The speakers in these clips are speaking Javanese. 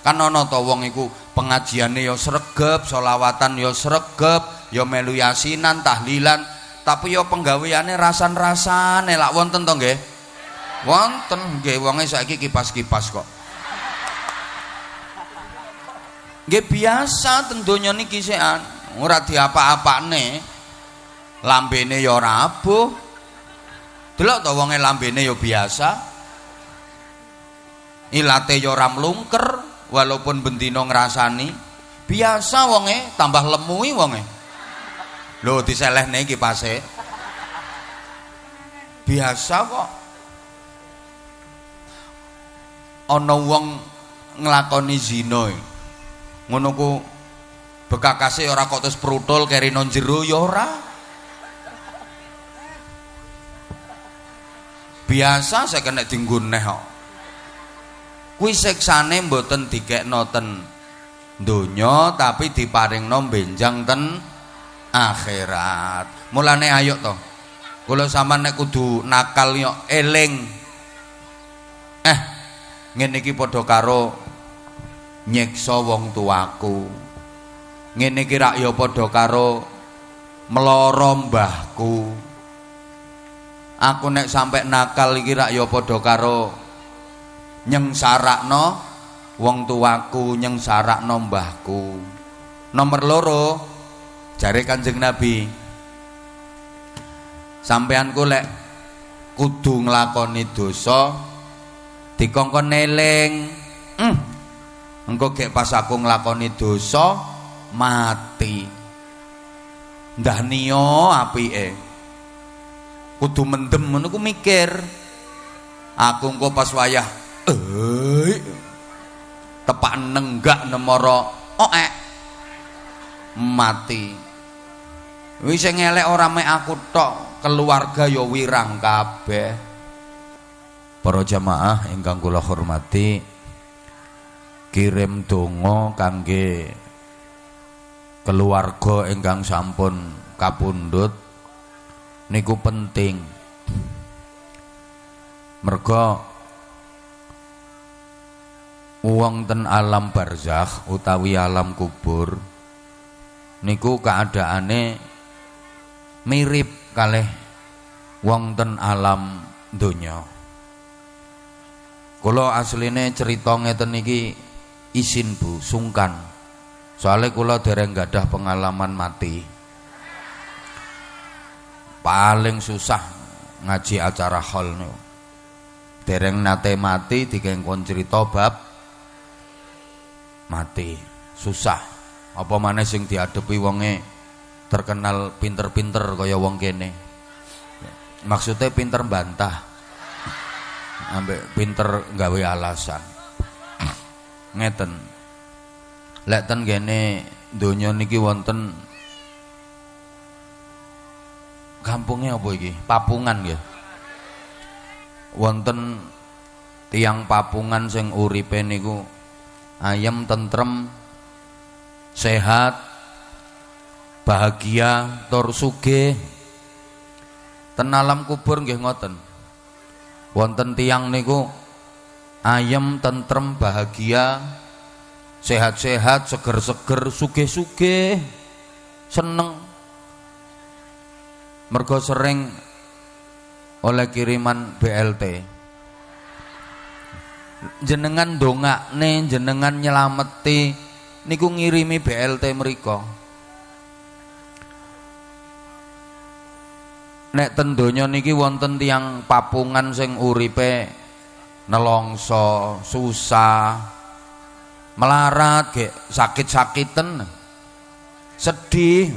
Kan ana ta wong iku pengajiane ya sregep, selawatan ya sregep, ya melu yasinan, tahlilan, tapi ya penggaweane rasan-rasane lak wonten to nggih? Wonten nggih, wonge saiki kipas-kipas kok. Nggih biasa ten donya niki sekan, ora diapa-apane. Lambene ya ora abuh. Delok to wonge lambene ya biasa. Ilate ya ora mlungker walaupun bendina ngrasani. Biasa wonge tambah lemui wonge. Lho diselehne kipase. Biasa kok. Ana wong nglakoni zina. Ngono ku bekakase ora kok terus prutul keri nang jero ya ora. Biasa saya kena dienggo neh kok. Kuwi siksane mboten dikekno ten donya tapi diparingno benjang ten akhirat. Mulane ayo to. Kula sampean nek kudu nakal yo eling. Ngene iki padha karo nyiksa wong tuaku. Ngene iki rak ya padha karo meloro mbahku. Aku nek sampe nakal iki rak ya padha karo nyengsarakno wong tuaku, nyengsarakno mbahku. Nomor loro, jare Kanjeng Nabi, sampeanku lek kudu nglakoni dosa dikongkon eling. Engko gek pas aku nglakoni dosa mati. Ndah niyo apike. Kudu mendem ngono ku mikir. Aku engko pas wayah tepak nenggak nemara mati. Wis sing elek ora mek aku tok, keluarga ya wirang kabeh. Para jamaah ingkang kula hormati, kirim donga kangge keluarga ingkang sampun kapundhut niku penting. Merga wong ten alam barzakh utawi alam kubur niku keadaane mirip kalih wong ten alam donya. Kula asline cerita ngeten iki isin Bu, sungkan. Soale kula dereng gadah pengalaman mati. Paling susah ngaji acara hall niku. Dereng nate mati dikengkon cerita bab mati. Susah. Apa maneh sing diadepi wonge terkenal pinter-pinter kaya wong kene. Maksudnya pinter bantah. Ambek pinter gawe alasan. Ngeten. Lek ten kene donya niki wonten kampungnya apa iki? Papungan nggih. Wonten tiyang Papungan sing uripe niku ayem, tentrem, sehat, bahagia, tur sugih. Ten alam kubur nggih ngoten. Wonten tiyang niku ayem, tentrem, bahagia, sehat-sehat, seger-seger, sugih-sugih, seneng. Mergo sering oleh kiriman BLT. Jenengan dongakne, jenengan nyelameti niku ngirimi BLT mriko. Nek ten donya niki wonten tiyang Papungan sing uripe nelongso, susah, melarat, gek sakit-sakiten, sedih.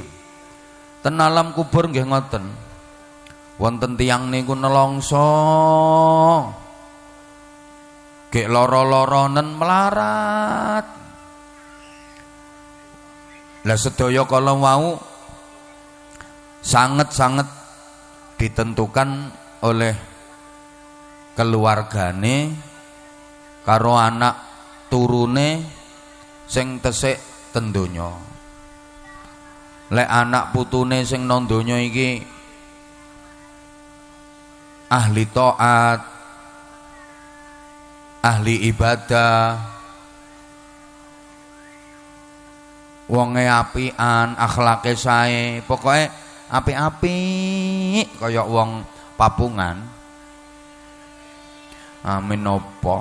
Ten alam kubur nggih ngoten. Wonten tiyang niku nelongso, gek loro-loronen melarat. Lah sedaya kala wau sanget-sanget ditentukan oleh keluargane karo anak turune sing tesik ten donya. Lek anak putune sing nang donya iki ahli taat, ahli ibadah, wonge apian, akhlake sae, pokoke apik-apik kaya wong Papungan. Amin apa?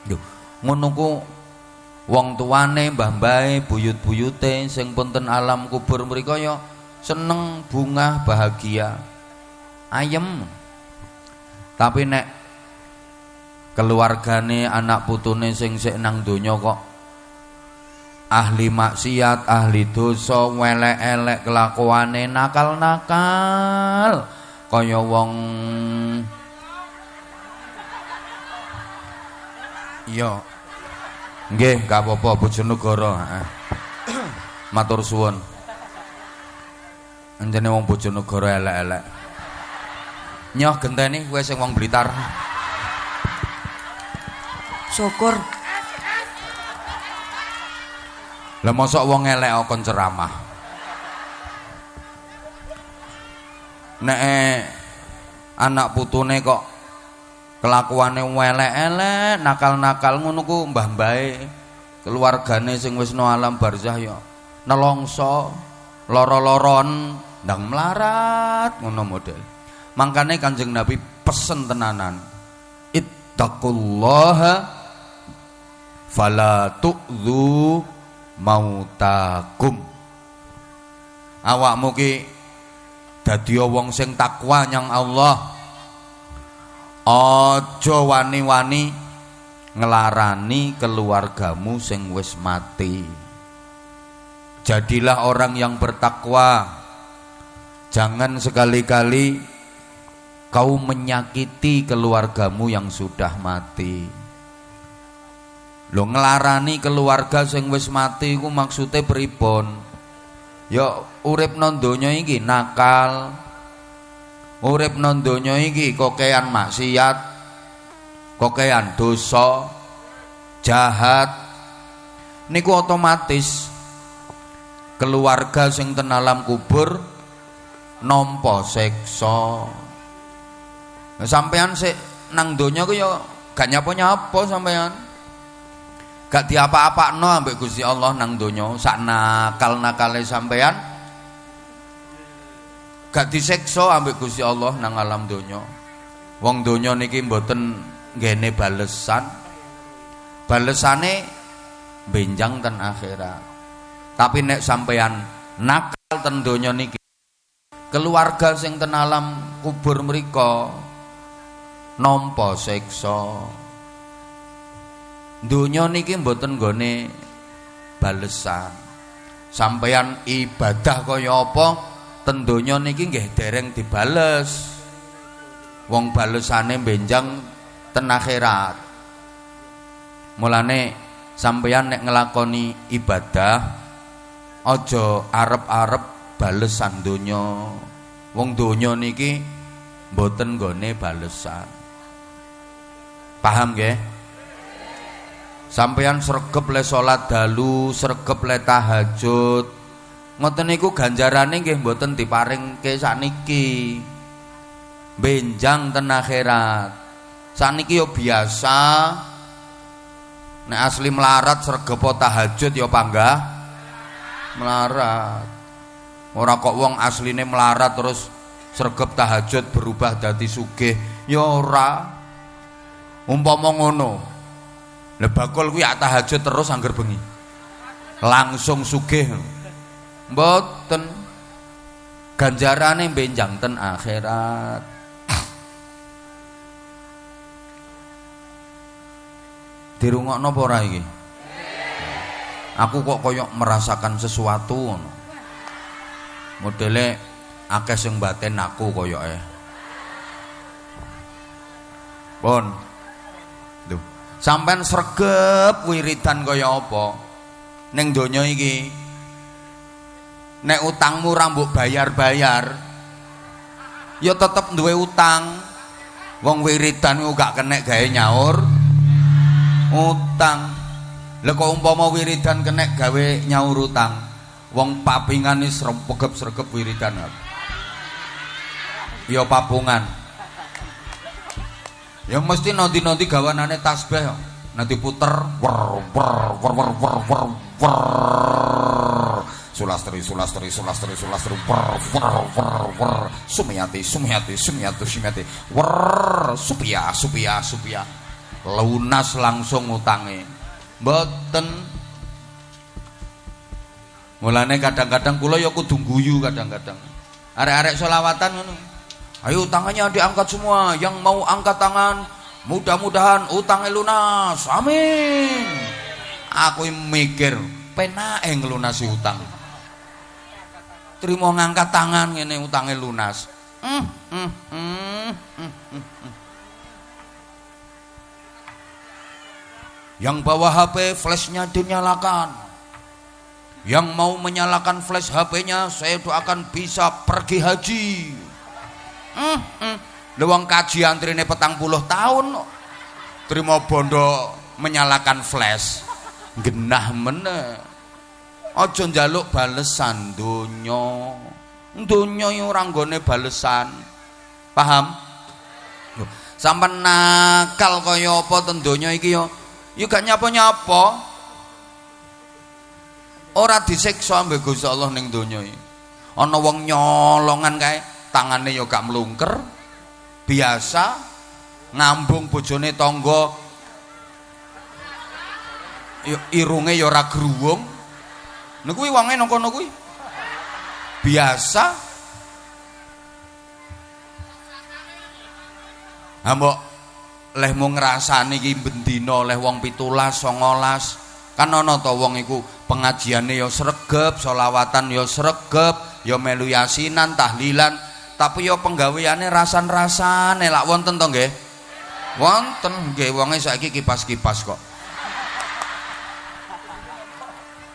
Lho, ngono ku wong tuane, mbah-mbahe, buyut-buyute sing punten alam kubur mriku ya seneng, bungah, bahagia, ayem. Tapi nek keluargane, anak putune sing sik nang donya kok ahli maksiat, ahli dosa, welek-elek kelakuane, nakal-nakal kaya wong iya nggih gak apa-apa Bojonegoro. Matur suwun. Anjene wong Bojonegoro elek-elek. Nyoh genteni kowe sing wong Blitar. Syukur. Lah mosok wong elek kon ceramah. Nek anak putune kok kelakuane welek-elek, nakal-nakal ngono ku mbah-mbahe, keluargane sing wis no alam barzah ya nelongso, loro-loron, ndang melarat ngono model. Mangkane Kanjeng Nabi pesen tenanan. Ittaqullaha fala tu'dzu mautakum. Awakmu ki dadi wong sing takwa nyang Allah. Aja wani-wani ngelarani keluargamu sing wis mati. Jadilah orang yang bertakwa. Jangan sekali-kali kau menyakiti keluargamu yang sudah mati. Lho ngelarani keluarga sing wis mati iku maksude pripun? Ya urip nang donya iki nakal. Urip nang donya iki kokean maksiat, kokean dosa, jahat. Niku otomatis keluarga sing ten alam kubur nampa siksa. Sampeyan sik nang donya ku ya gak nyapa-nyapa sampeyan. Gak diapa-apakno ambek Gusti Allah nang donya, sak nakal-nakale sampeyan gak disiksa ambek Gusti Allah nang alam donya. Wong donya niki mboten nggene balesan. Balesane benjang ten akhirat. Tapi nek sampeyan nakal ten donya niki, keluarga sing ten alam kubur mriku nampa siksa. Dunya niki mboten nggone balesan. Sampeyan ibadah kaya apa ten donya niki nggih dereng dibales. Wong balesane benjang ten akhirat. Mulane sampeyan nek nglakoni ibadah aja arep-arep balesan donya. Wong donya niki mboten nggone balesan. Paham nggih? Sampeyan sregep le salat dalu, sregep le tahajud. Ngoten niku ganjarane nggih mboten diparingke sakniki. Benjang ten akhirat. Sakniki yo biasa. Nek asli melarat sregep tahajud yo panggah melarat. Ora kok wong asline melarat terus sregep tahajud berubah dadi sugih. Yo ora. Umpama ngono. Lah bakul kuwi ya tahajud terus angger bengi. Langsung sugih. Mboten. Ganjarane benjang ten akhirat. Dirungokno apa ora iki? Aku kok koyok merasakan sesuatu ngono. Modele akeh sing batin aku koyoke. Pun. Lho. Sampeyan sregep wiridan kaya apa ning donya iki. Nek utangmu ra mbok bayar-bayar ya tetep duwe utang. Wong wiridan ku gak kenek gawe nyaur utang. Lha kok umpama wiridan kenek gawe nyaur utang, wong papingan wis sregep-sregep wiridan. Ya papungan. Ya mesti nanti-nanti gawanane tasbih. nanti puter wer wer wer wer wer wer wer sulastri sulastri sulastri sulastri wer wer wer wer Sumiati Sumiati Sumiati Sumiati wer supia supia supia lunas langsung utange mboten. Mulane kadang-kadang kula ya kudu guyu kadang-kadang arek-arek selawatan ngono, ayo tangannya diangkat semua, yang mau angkat tangan mudah-mudahan utangnya lunas, amin. Aku mikir penake ngelunasi utang, terima ngangkat tangan ngene utangnya lunas. Yang bawa HP flashnya dinyalakan, yang mau menyalakan flash HP-nya saya doakan bisa pergi haji. Lewang kaji antrine 40 tahun terima bondo menyalakan flash genah meneh. Aja njaluk balesan donya, donya yo ora nggone balesan, paham? Sampeyan nakal kaya apa ten donya iki yo gak nyapa-nyapa, ora disiksa ambek Gusti Allah ning donya iki. Ana wong nyolongan kae tangane yo gak mlungker biasa, ngambung bojone tangga irunge ya ora gruwung, niku wonge nang kono kuwi biasa. Ha mbok leh mung ngrasani iki bendina leh wong 17 19 kan ana ta wong iku pengajiane ya sregep, selawatan ya sregep, ya melu yasinan, tahlilan, tapi ya penggaweane rasan-rasane lak wonten to nggih? Wonten nggih, wonge saiki kipas-kipas kok.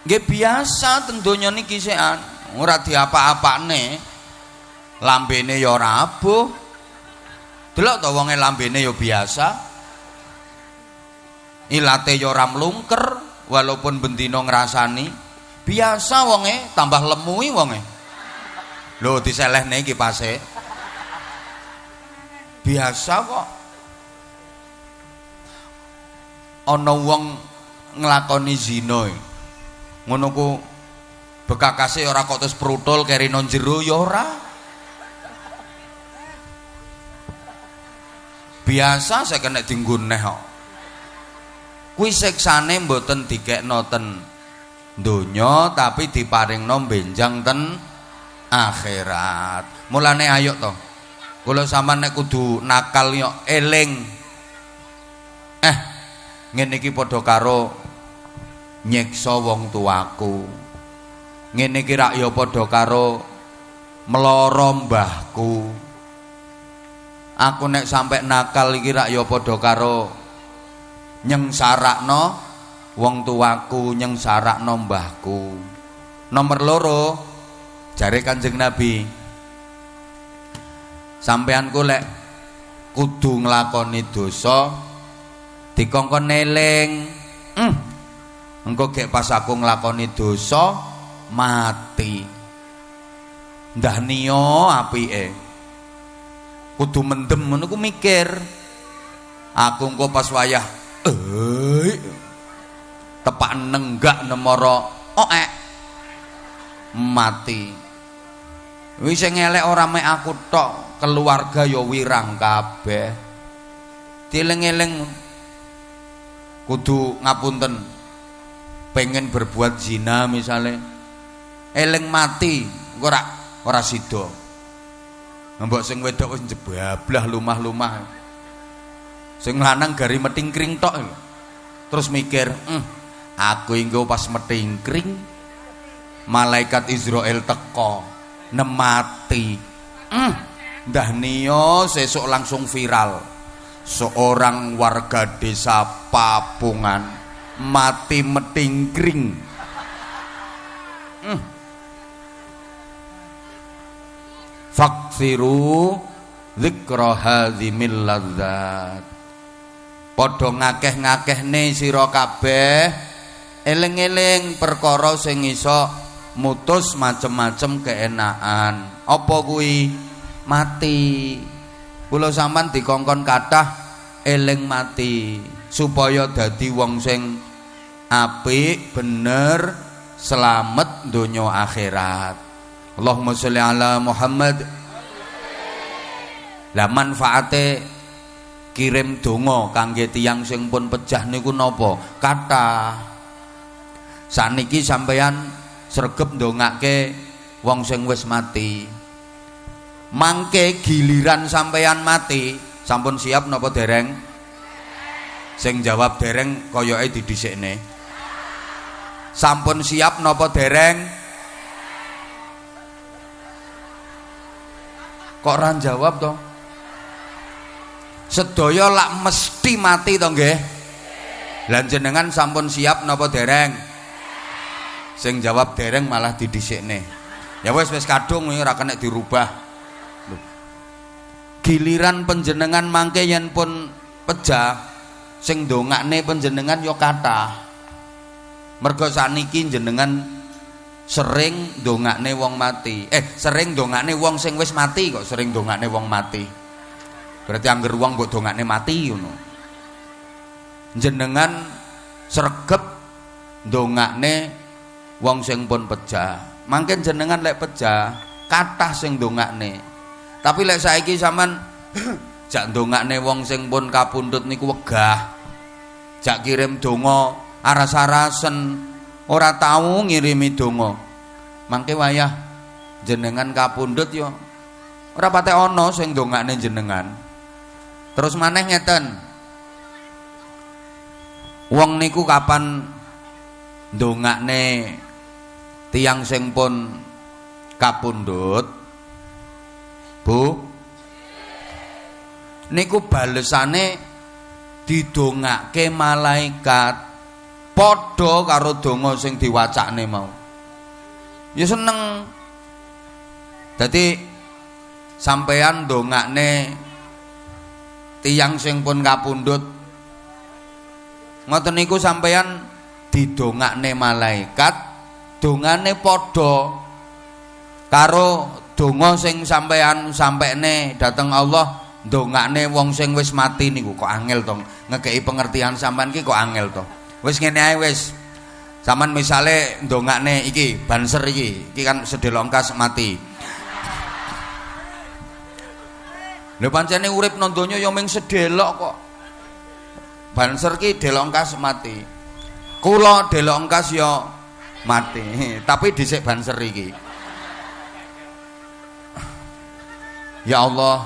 Nggih biasa ten donya niki sekan, ora diapa-apane. Lambene ya ora abuh. Delok to wonge lambene ya biasa. Ilate ya ora mlungker walaupun bendina ngrasani. Biasa wonge, tambah lemu wonge. Lho diselehne kipase. Biasa kok. Ana wong nglakoni zina. Ngono ku bekakase ora kok terus prutul keri nang jero ya ora. Biasa saya kena dienggo neh kok. Kuwi siksane mboten dikekno ten donya tapi diparingno benjang ten akhirat. Mulane ayo to. Kula sampean nek kudu nakal yo eling. Ngene iki padha karo nyiksa wong tuaku. Ngene iki rak ya padha karo meloro mbahku. Aku nek sampe nakal iki rak ya padha karo nyengsarakno wong tuaku, nyengsarakno mbahku. Nomor loro jare Kanjeng Nabi, sampeanku lek kudu nglakoni dosa dikongkon eling. Engko gek pas aku nglakoni dosa mati. Ndah niyo apike. Kudu mendem ngono ku mikir. Aku engko pas wayah tepak nenggak nemoro mati. Wis sing elek ora mek aku tok, keluarga ya wirang kabeh. Dieling-eling kudu ngapunten. Pengen berbuat zina misalnya, eling mati ora sida. Mbok sing wedok wis jebablah lumah-lumah. Sing lanang gari metingkring tok. Terus mikir, aku engko pas metingkring malaikat Israel teko nemati. Ndah niyo sesuk langsung viral. Seorang warga desa Papungan mati metingkring. Faksiru dzikra hadzimil ladzat. Padha ngakeh-ngakehne sira kabeh eling-eling perkara sing iso mutus macem-macem keenakan. Apa kuwi? Mati. Kula sampean dikongkon kathah eling mati. supaya dadi wong sing apik bener selamat donya akhirat. Allahumma sholli ala Muhammad. Lah manfaate kirim donga kangge tiyang sing pun pejah niku napa? Kathah. Saniki sampeyan sregep ndongake wong sing wis mati. Mangke giliran sampeyan mati, sampun siap napa dereng? Sing jawab dereng koyoke didhisikne. Sampun siap napa dereng? Kok ora jawab to? Sedaya lak mesti mati to nggih? Lah jenengan sampun siap napa dereng? Sing jawab dereng malah didhisikne. Ya wis kadung ora kena dirubah. Giliran panjenengan mangke yen pun pejah sing ndongakne panjenengan ya kathah. Mergo saniki jenengan sering ndongakne wong mati. Sering ndongakne wong sing wis mati kok sering ndongakne wong mati. Berarti angger wong mbok dongakne mati ngono. Jenengan sregep ndongakne wong sing pun pejah. Mangke jenengan lek pejah kathah sing ndongakne. Tapi lek saiki sampean jak ndongakne wong sing pun kapundhut niku wegah. Jak kirim donga aras-arasen ora tau ngirimi donga. Mangke wayah jenengan kapundhut yo ora patek ana sing ndongakne jenengan. Terus maneh ngeten. Wong niku kapan ndongakne tiyang sing pun kapundhut? Bu, niku balesane didongake malaikat padha karo donga sing diwacakne mau. Ya seneng. Dadi sampeyan ndongakne tiyang sing pun kapundhut ngoten niku sampeyan didongakne malaikat, dongane padha karo donga sing sampeyan sampekne dhateng Allah ndongakne wong sing wis mati niku. Kok angel to ngekeki pengertian sampean ki, kok angel to. Wis ngene ae wis. Sampeyan misale ndongakne iki banser iki kan sedelongkas mati. Lho pancene urip nang donya ya mung sedelok kok. Banser ki delongkas mati. Kula delongkas ya mati, tapi dhisik banser iki. Ya Allah,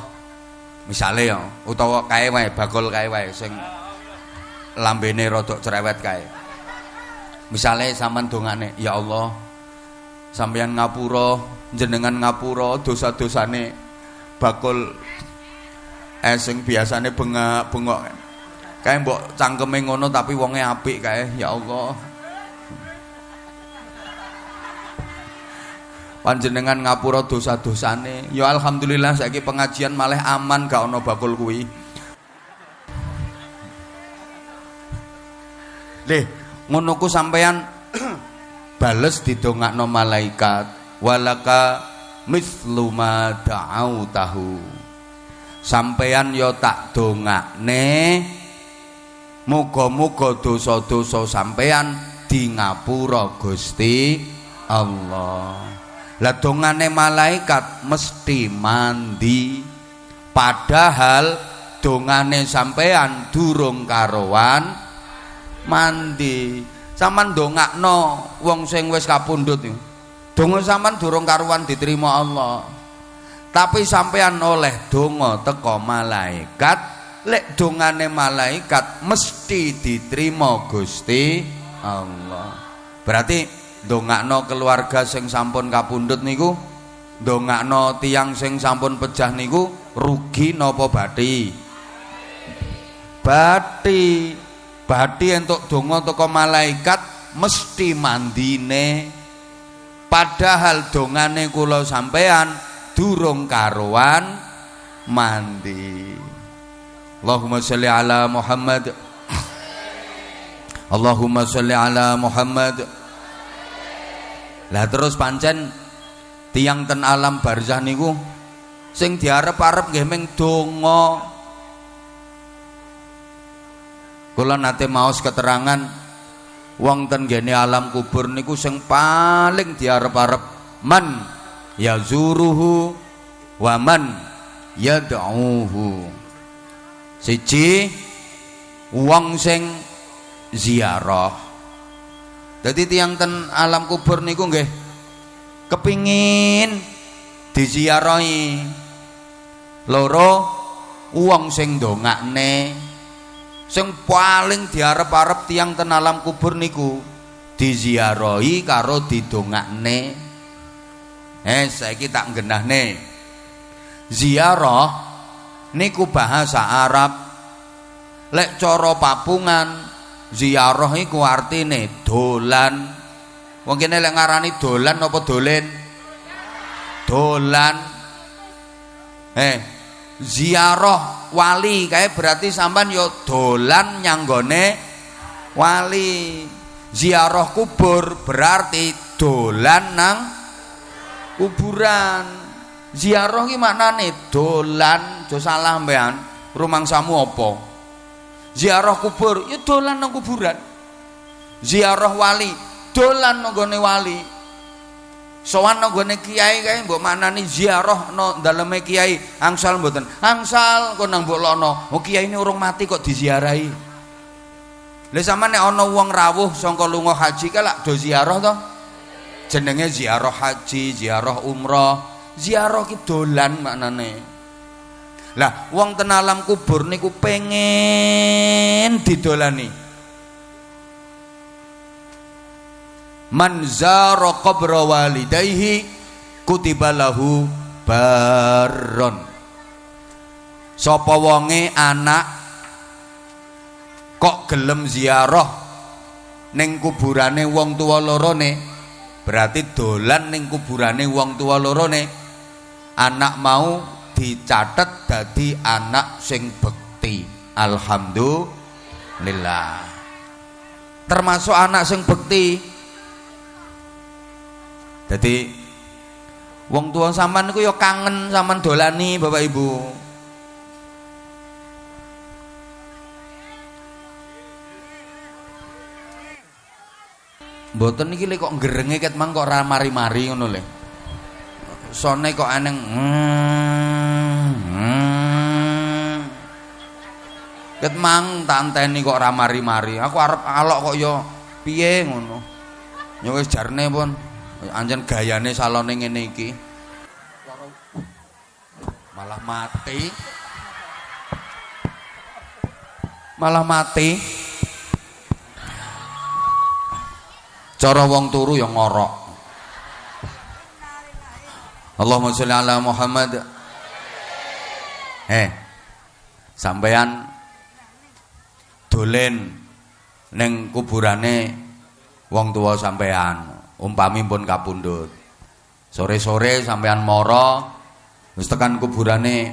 misale ya utawa kae wae bakul kae wae sing lambene rodok cerewet kae. Misale sampean dongane, ya Allah, sampeyan ngapura, jenengan ngapura dosa-dosane bakul sing biasane bengak-bengok. Kae mbok cangkeme ngono tapi wonge apik kae, ya Allah. Panjenengan ngapura dosa-dosane. Ya alhamdulillah saiki pengajian malah aman gak ana bakul kuwi. Lih, ngono ku sampeyan bales didongakno malaikat, walaka mithlu ma da'autahu. Sampeyan ya tak dongakne muga-muga dosa-dosa sampeyan di ngapura Gusti Allah. Lah dongane malaikat mesti mandi, padahal dongane sampeyan durung karuan mandi. Sampeyan ndongakno wong sing wis kapundhut niku. Donga sampeyan durung karuan diterima Allah. Tapi sampeyan oleh donga teko malaikat, lek dongane malaikat mesti diterima Gusti Allah. Berarti ndongakno keluarga sing sampun kapundhut niku, ndongakno tiyang sing sampun pejah niku rugi napa bathi? Bathi. Bathi entuk donga teko malaikat mesti mandine. Padahal dongane kula sampean durung karuan mandi. Allahumma sholli ala Muhammad. Allahumma sholli ala Muhammad. Lah terus pancen tiyang ten alam barzah niku sing diarep-arep nggih mung donga. Kula nate maos keterangan wong ten gene alam kubur niku sing paling diarep-arep man yazuruhu wa man yad'uhu. Siji wong sing ziarah. Dadi tiyang ten alam kubur niku nggih kepingin diziarahi. Loro wong sing ndongakne. Sing paling diarep-arep tiyang ten alam kubur niku diziarahi karo didongakne. Saiki tak nggenahne. Ziarah niku bahasa Arab. Lek cara papungan ziarah iku artine dolan. Wong kene lek ngarani dolan apa dolen? Dolan. Ziarah wali kae berarti sampean yo dolan nyanggone wali. Ziarah kubur berarti dolan nang kuburan. Ziarah ki maknane dolan, aja salah mbean. Rumangsamu apa? Ziarah kubur ya dolan nang kuburan. Ziarah wali dolan nang gone wali. Sowan nang gone kiai kae mbok maknani ziarah nang daleme kiai, angsal mboten. Angsal kok nang mbok lono. Oh kiyaine urung mati kok diziarahi. Lha sampeyan nek ana wong rawuh sangka lunga haji kae lak do ziarah to. Jenenge ziarah haji, ziarah umrah. Ziarah ki dolan maknane. Lah wong ten alam kubur niku pengen didolani. Man zara qabra walidayhi kutiba lahu barron. Sapa wonge anak kok gelem ziarah ning kuburane wong tuwa lorone, berarti dolan ning kuburane wong tuwa lorone. Anak mau dicatet dadi anak sing bekti. Alhamdulillah. Termasuk anak sing bekti. Jadi wong tua sampean niku ya kangen sampean dolani Bapak Ibu. Mboten niki lek kok ngerenge ket mang kok ra mari-mari ngono lho. Sone kok aneng ket mang tak anteni kok ra mari-mari. Aku arep alok kok ya piye ngono. Ya wis jarne pun anjen gayane salone ngene iki malah mati cara wong turu yang ngorok. Allahumma sholli ala Muhammad. Sampeyan dolen ning kuburane wong tua sampeyan. Umpami pun kapundhut. Sore-sore sampean mara wis tekan kuburane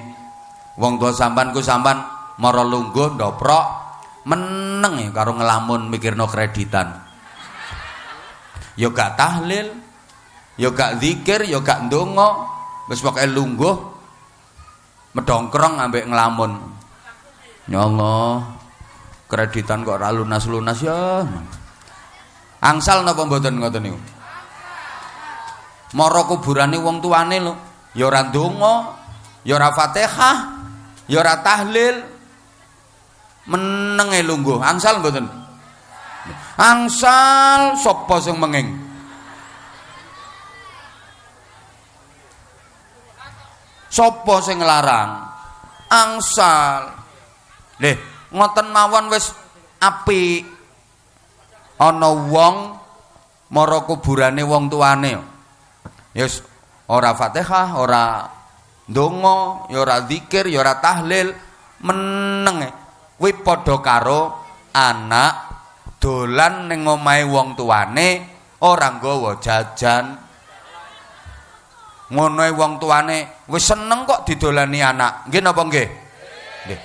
wong tua sampean ku sampean mara lungguh ndoprok meneng ya karo ngelamun mikirno kreditan. Ya gak tahlil, ya gak zikir, ya gak ndonga, wis pokoke lungguh medongkrong ambek ngelamun. Ya Allah, kreditan kok ora lunas-lunas ya. Angsal napa mboten ngoten niku? Mara kuburane wong tuane lho, ya ora ndonga, ya ora Fatihah, ya ora tahlil. Menenge lungguh. Angsal mboten? Angsal sapa sing menging? Sapa sing nglarang? Angsal. Leh, ngoten mawon wis apik. Ana wong mara kuburane wong tuane. Yes, ora Fatihah, ora ndonga, ya ora zikir, ya ora tahlil, meneng. Kuwi padha karo anak dolan ning omahe wong tuane ora nggawa jajan. Ngonoe wong tuane wis seneng kok didolani anak. Nggih napa nggih? Nggih.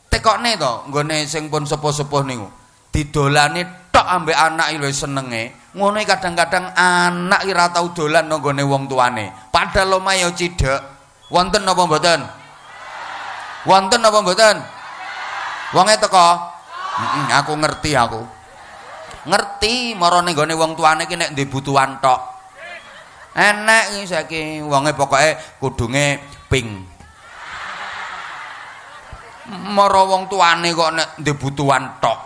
Tekokne to nggone sing pun sepuh-sepuh niku. Didolani tok ambek anak iki wis senenge. Ngono kadang-kadang anak iki ora tau dolan nang gone wong tuane. Padahal omahe ya cidhek. Wonten napa mboten? Wonten napa mboten? Wonge teko? Aku ngerti aku. Ngerti marane nggone wong tuane ki nek ndek butuhan tok. Enek iki saiki wonge pokoke kudunge ping. Mara wong tuane kok nek ndek butuhan tok.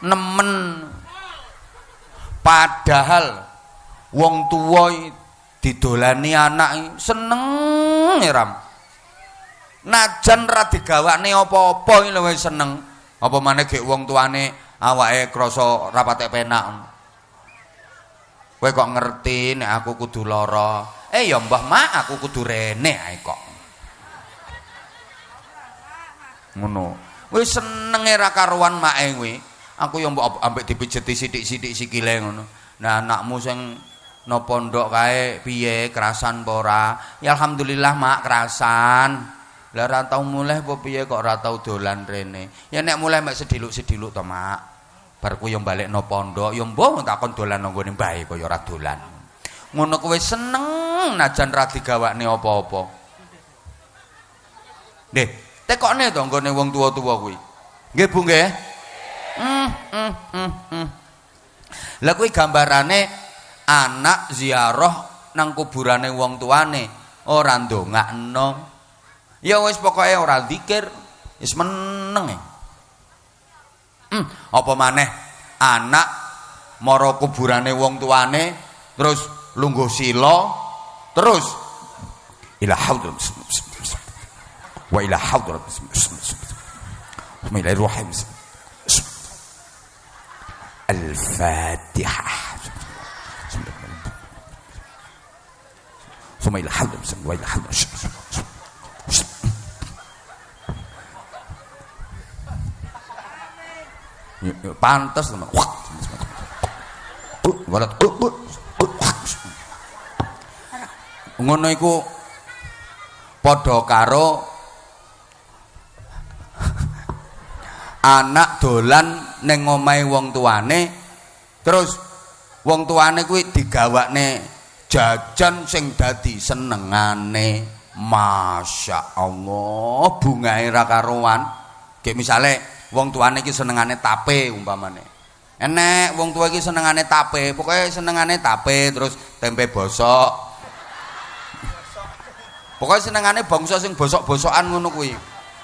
Nemen. Padahal wong tuwa didolani anak seneng ram. Najan ra digawakne apa-apa iki lho wis seneng. Apa maneh gek wong tuane awake krasa ra patek penak. Kowe kok ngerti nek aku kudu lara. Ya Mbah Mak aku kudu rene ae kok. Ngono. Wis senenge ra karuan make kuwi. Aku yo mbok ambek dipijeti sithik-sithik sikile ngono. Nah anakmu sing no pondok kae piye kerasan apa ora? Ya alhamdulillah Mak kerasan. Lah ra tau mulih apa piye kok ora tau dolan rene. Ya nek mulih mek sediluk-sediluk to Mak. Bar ku yo balekno pondok, yo mbok takon dolan nang ngene mbae kaya ora dolan. Ngono kowe seneng najan ra digawakne apa-apa. Nggih, tekokne to nggone wong tuwa-tuwa kuwi. Nggih Bu nggih. Lah kuwi gambarane anak ziarah nang kuburane wong tuane ora ndongakno. Ya wis pokoke ora zikir, wis meneng. Apa maneh anak mara kuburane wong tuane terus lungguh sila terus ila haudul wa ila haudul bismillahirrahmanirrahim. Al-Fatihah. Suma ila haudul wa ila haudul. Pantes teman. Ngono iku padha karo anak dolan ning omahe wong tuane terus wong tuane kuwi digawakne jajan sing dadi senengane. Masya Allah bungae ra karuan. Kayak misale wong tuane iki senengane tape umpamane. Enek wong tua iki senengane tape, pokoke senengane tape terus tempe bosok. Pokoke senengane bangsa sing bosok-bosokan ngono kuwi.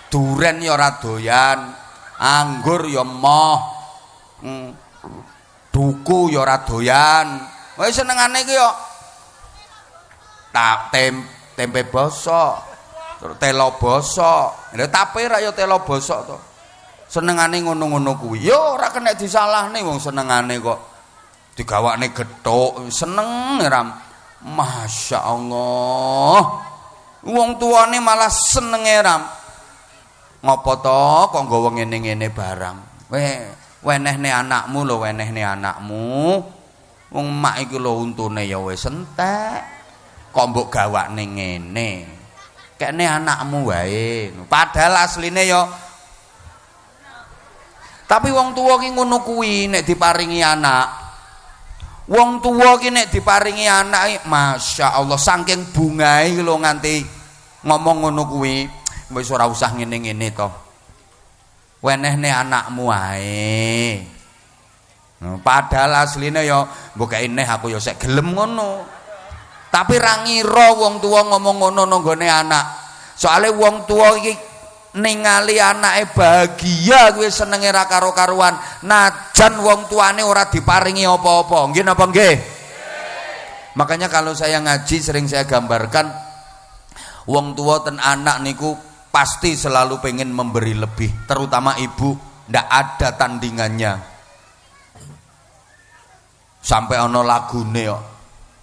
Duren ya ora doyan, anggur ya moh. Duku ya ora doyan. Pokoke senengane iki ya tempe bosok, terus telo bosok. Lha tape ra ya telo bosok to. Senengane ngono-ngono kuwi ya ora kena disalahne wong senengane kok digawakne gethuk seneng ram. Masya Allah wong tuane malah senenge ram. Ngopo to kok nggawa ngene-ngene barang. Wenehne anakmu lho, wenehne anakmu. Wong mak iki lho untune ya wis entek kok mbok gawakne ngene. Kene anakmu wae. Padahal asline ya tapi wong tuwa ki ngono kuwi nek diparingi anak. Wong tuwa ki nek diparingi anak, Masya Allah saking bungae lho nganti ngomong ngono kuwi, wis ora usah ngene-ngene to. Wenehne anakmu ae. Padahal asline ya mbok neh aku ya sek gelem ngono. Tapi ra ngira wong tuwa ngomong ngono nang gone anak. Soale wong tuwa iki ningali anake bahagia kuwi senenge ra karo-karuan najan wong tuane ora diparingi apa-apa. Nggih napa nggih? Makanya kalau saya ngaji sering saya gambarkan wong tua ten anak niku pasti selalu pengen memberi lebih, terutama ibu ndak ada tandingannya. Sampai ono lagune kok.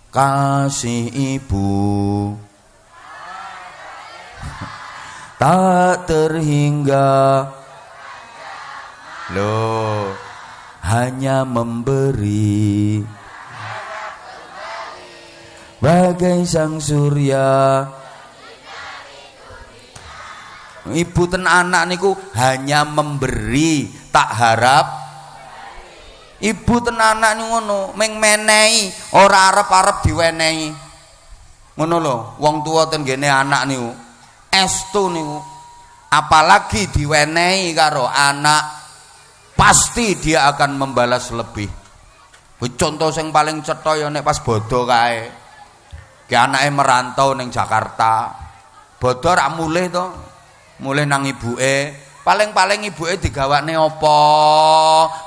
Kasih ibu tak terhingga loh hanya memberi bagai sang surya. Ibu ten anak niku hanya memberi tak harap. Ibu ten anak niku ngono meng menehi ora arep-arep diwenehi ngono lho. Wong tua ten gene anak niku estu niku apalagi diwenehi karo anak, pasti dia akan membalas lebih. Contoh yang paling cetha ya nek pas bodo kae. Ki anake merantau ning Jakarta. Bodo rak mulih to. Mulih nang ibuke. Paling-paling ibuke digawakne apa?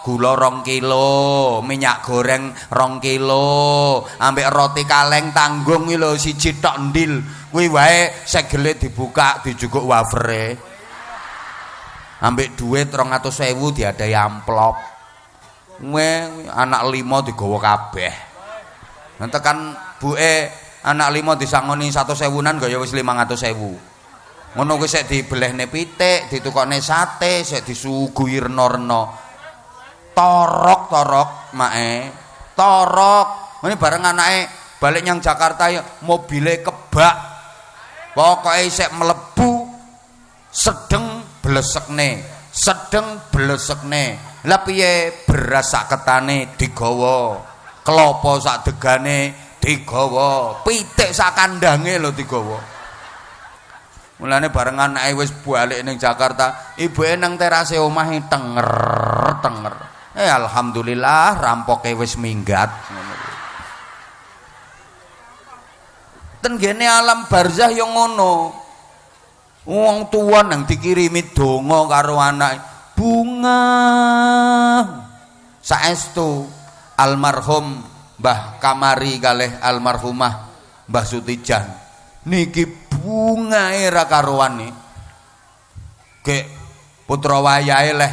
Gula 2 kilo, minyak goreng 2 kilo, ambek roti kaleng tanggung iki lho siji tok ndil. Kuwi wae segele dibuka dijukuk wafere. Ambek duit 200.000 diadahi amplop. Anak 5 digawa kabeh. Nek tekan buke anak 5 disangoni 100.000-an gaya wis 500.000. Ngono kuwi sik dibelehne pitik, ditukokne sate, sik disuguhi rena-rena. Torok mae. Torok. Ngene bareng anake balik nyang Jakarta ya mobile kebak. Pokoke sik mlebu sedeng blesekne. Lah piye beras sak ketane digawa, klopo sak degane digawa, pitik sak kandange lho digawa. Mulane bareng anake wis balik ning Jakarta, ibuke nang terase omah tenger. Alhamdulillah rampoke wis minggat. Ten gene alam barzah yo ngono. Wong tuwa nang dikirimi donga karo anake, bunga. Saestu almarhum Mbah Kamari kalih almarhumah Mbah Sutijan niki bungae ra karuan nih. Gek putra wayahe leh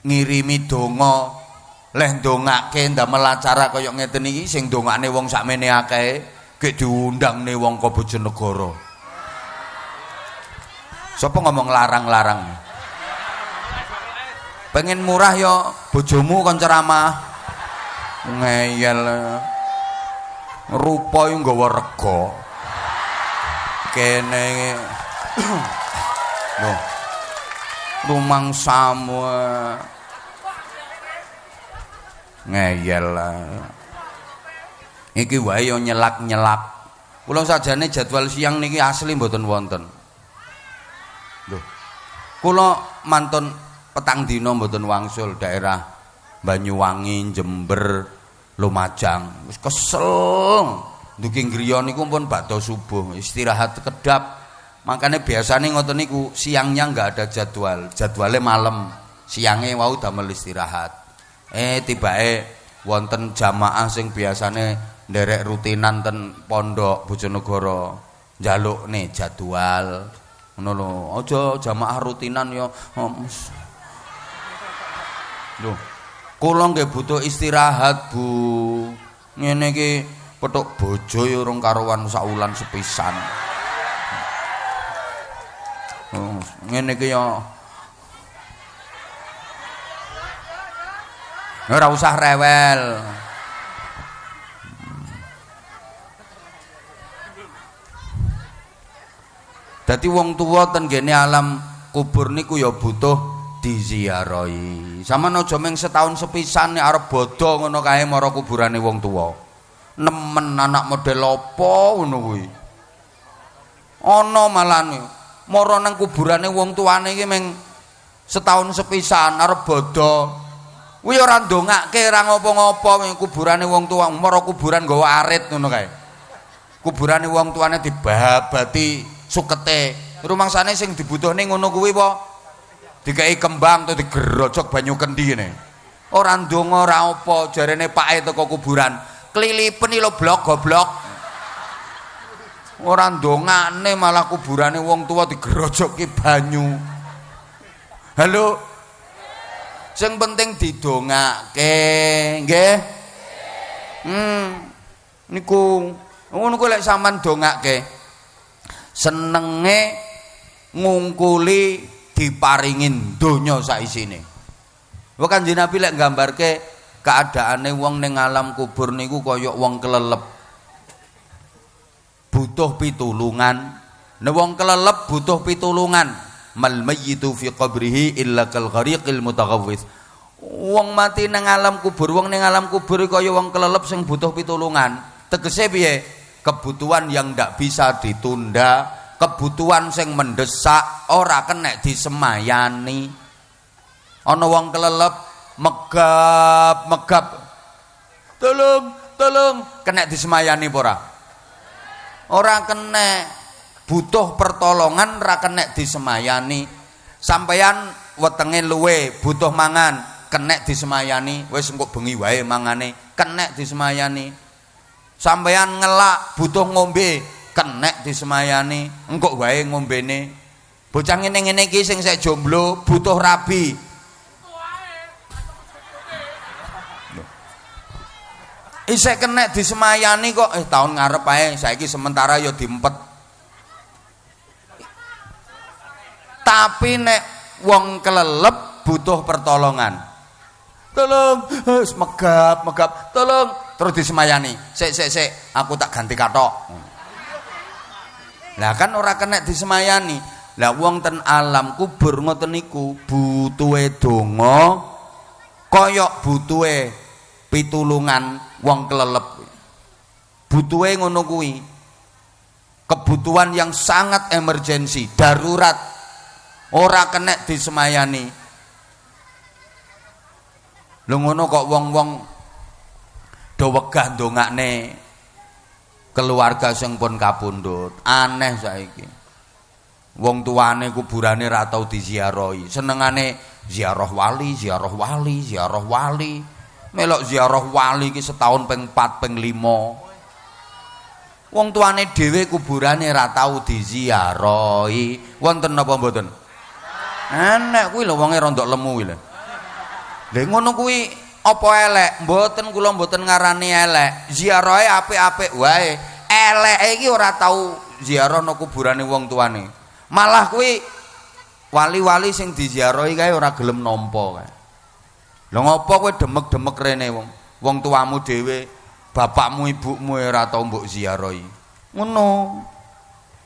ngirimi donga, leh ndongake ndamel acara kaya ngeten iki sing dongane wong sakmene akeh, gek diundangne wong ka Bojonegoro. Sapa ngomong larang-larang? Pengen murah yo bojomu kon ceramah. Ngeyel. Rupa yo nggawa rega. Kene loh rumangsamu ngeyel iki wae yo nyelak-nyelak. Kula sajane jadwal siang niki asli mboten wonten. Lho kula mantun petang dina mboten wangsul daerah Banyuwangi, Jember, Lumajang. Wis kesel. Duki griya niku pun bakda subuh istirahat kedap. Makanya biasanya ngoten niku siangnya enggak ada jadwal, jadwalnya malam, siangnya wau damel istirahat. Tibake wonten jamaah sing biasane nderek rutinan ten pondok Bojonegoro njaluk nih jadwal ngono lho. Aja jamaah rutinan ya. Lho, kula nggih butuh istirahat, Bu. Ngene iki petuk bojo ya urung karuan saulan sepisan. Ngene iki ya ora usah rewel. Dadi wong tuwa ten gene alam kubur niku ya butuh diziarahi. Sampeyan aja mung setahun sepisan nek arep bodho ngono kae mara kuburane wong tuwa. Nemen anak model apa ngono kuwi. Ana malane mara nang kuburane wong tuane iki mung setahun sepisan arep bodho. Kuwi ora ndongake ora ngopo-ngopo kuburane wong tua, mara kuburan nggawa arit ngono kae. Kuburane wong tuane dibabati sukete. Rumangsane sing dibutuhne ngono kuwi apa? Dikai kembang atau digerojok banyu kendi ngene. Ora ndonga ora apa jarene pake teko kuburan. Klilipen lho blok goblok. Ora ndongane malah kuburane wong tua digerojoki banyu. Halo. Sing penting didongake, nggih. Niku ngono ku lek sampean dongake. Senenge ngungkuli diparingin donya sak isine. Wa Kanjeng Nabi lek nggambarke keadaane wong ning alam kubur niku kaya wong kelelep. Butuh pitulungan. Nek wong kelelep butuh pitulungan. Mal mayyitu fi qabrihi illa kal ghariqil mutaghawwis. Wong mati nang alam kubur, wong ning alam kubur kaya wong kelelep sing butuh pitulungan. Tegese piye? Kebutuhan yang ndak bisa ditunda, kebutuhan sing mendesak ora kena disemayani. Ana wong kelelep megap tolong kena disemayani ora? Ora kena. Butuh pertolongan ra kena disemayani. Sampeyan wetenge luwe butuh mangan kena disemayani, wis engko bengi wae mangane kena disemayani. Sampeyan ngelak butuh ngombe kena disemayani, engko wae ngombene. Bocah ngene-ngene iki sing sek jomblo butuh rabi. Isek kena disemayani kok tahun ngarep ae saiki sementara ya diempet. Tapi nek wong kelelep butuh pertolongan. Tolong, megap, tolong terus disemayani. Sik, aku tak ganti katok. Lah kan ora kena disemayani. Lah wong ten alam kubur ngoten niku butuhe donga koyok butuhe pitulungan wong kelelep. Butuhe ngono kuwi. Kebutuhan yang sangat emergensi, darurat. Ora kena disemayani. Lho ngono kok wong-wong do wegah ndongakne keluarga sing pun kapundhut. Aneh saiki. Wong tuane kuburane ra tau diziarahi. Senengane ziarah wali. Melok ziarah wali iki setahun ping 4 ping 5. Wong tuane dhewe kuburane ra tau diziarahi. Wonten napa mboten? Enek kuwi lho wonge rondok lemu kuwi lho. Lha ngono kuwi apa elek? Mboten, kula mboten ngarani elek. Ziarahe apik-apik wae. Eleke iki ora tau ziarah nang kuburane wong tuane. Malah kuwi wali-wali sing diziarahi kae ora gelem nampa kae. Lha ngopo kowe demek-demek rene wong? Wong tuamu dhewe, bapakmu ibumu ora tau mbok ziarahi. Ngono.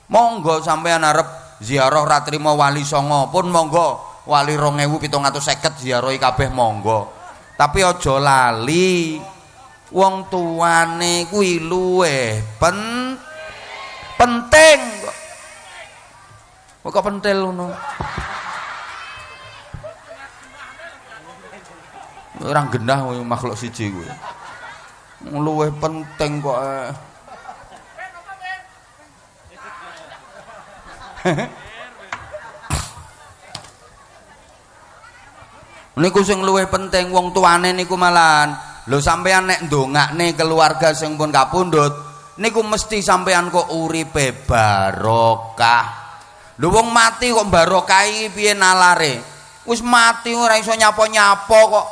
Monggo sampeyan arep ziarah ra trima wali songo pun monggo, wali 2750 ziarahi kabeh monggo. Tapi aja lali wong tuane kuwi luwih penting kok pentil ngono. Ora genah kowe makhluk siji kuwi. Luwih penting kok. Niku sing luwih penting wong tuane niku malahan. Lho sampeyan nek ndongakne keluarga sing pun kapundhut niku mesti sampeyan kok uripe barokah. Lho wong mati kok barokahi piye nalare? Wis mati ora iso nyapa-nyapa kok.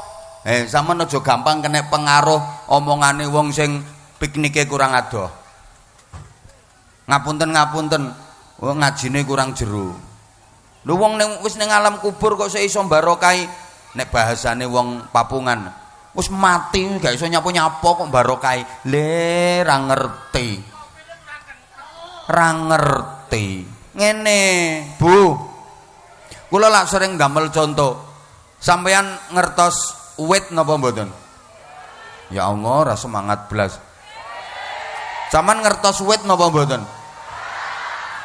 Sampeyan aja gampang kena pengaruh omongane wong sing piknike kurang adoh. Ngapunten. Wong ngajine kurang jero. Lho wong wis ning alam kubur kok iso barokahi. Nek bahasane wong Papungan, wis mati gak iso nyapa-nyapa kok barokahi. Le ra ngerti. Ngene, Bu. Kula lak sering damel contoh. Sampeyan ngertos uwit napa mboten? Ya Allah, ra semangat blas. Sampeyan ngertos uwit napa mboten?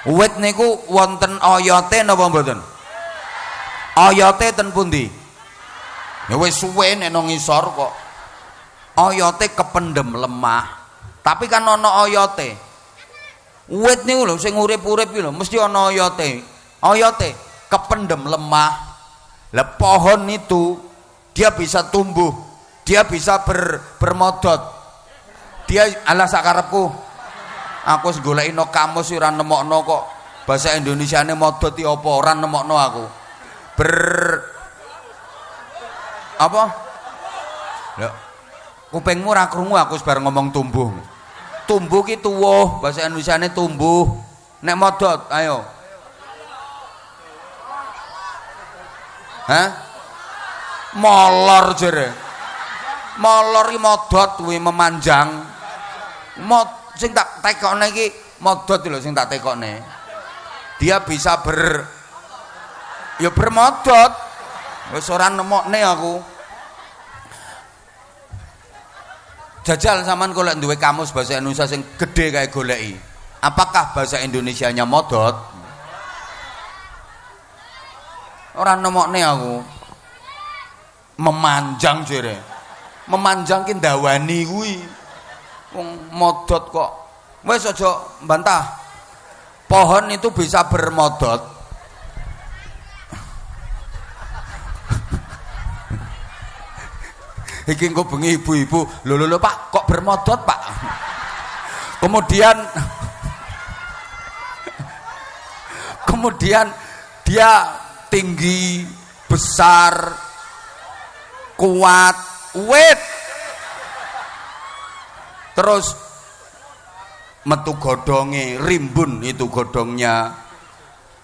Uwit niku wonten oyote napa mboten? Oyote ten pundi? Ya wis suwe nek nang ngisor kok. Oyote kependem lemah. Tapi kan ana oyote. Uwit niku lho sing urip-urip iki lho mesti ana oyote. Oyote kependem lemah. Lah pohon itu dia bisa tumbuh, dia bisa bermodot. Dia ala sakarepku. Aku wis goleki no kamus ora nemokno kok. Bahasa Indonesiane modot iki apa ora nemokno aku. Apa? Lho. Kupingmu ora krungu aku wis bar ngomong tumbuh. Tumbuh ki tuwuh, bahasa Indonesiane tumbuh. Nek modot, ayo. Hah? Molor jere. Molor ki modot kuwi memanjang. Sing tak tekokne iki modot lho sing tak tekokne. Dia bisa bermodot. Wis ora nemokne aku. Jajal sampean kok lek duwe kamus bahasa Indonesia sing gedhe kae goleki. Apakah bahasa Indonesianya modot? Orang nemokne aku. Memanjang jere. Memanjang ki ndawani kuwi. Wong modot kok. Wis aja bantah. Pohon itu bisa bermodot. Iki engko bengi ibu-ibu, lho Pak, kok bermodot, Pak? Kemudian dia tinggi, besar, kuat, wit. Terus metu godonge, rimbun itu godongnya.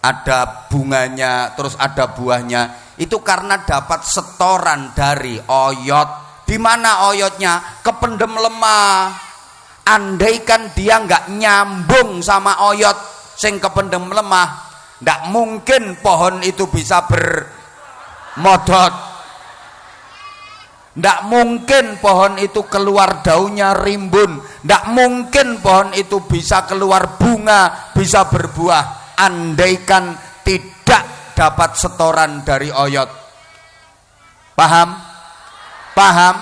Ada bunganya, terus ada buahnya. Itu karena dapat setoran dari oyot. Di mana oyotnya? Kependem lemah. Andaikan dia nggak nyambung sama oyot sing kependem lemah, ndak mungkin pohon itu bisa bermodot. Ndak mungkin pohon itu keluar daunnya rimbun. Ndak mungkin pohon itu bisa keluar bunga, bisa berbuah. Andaikan tidak dapat setoran dari oyot. Paham? Paham?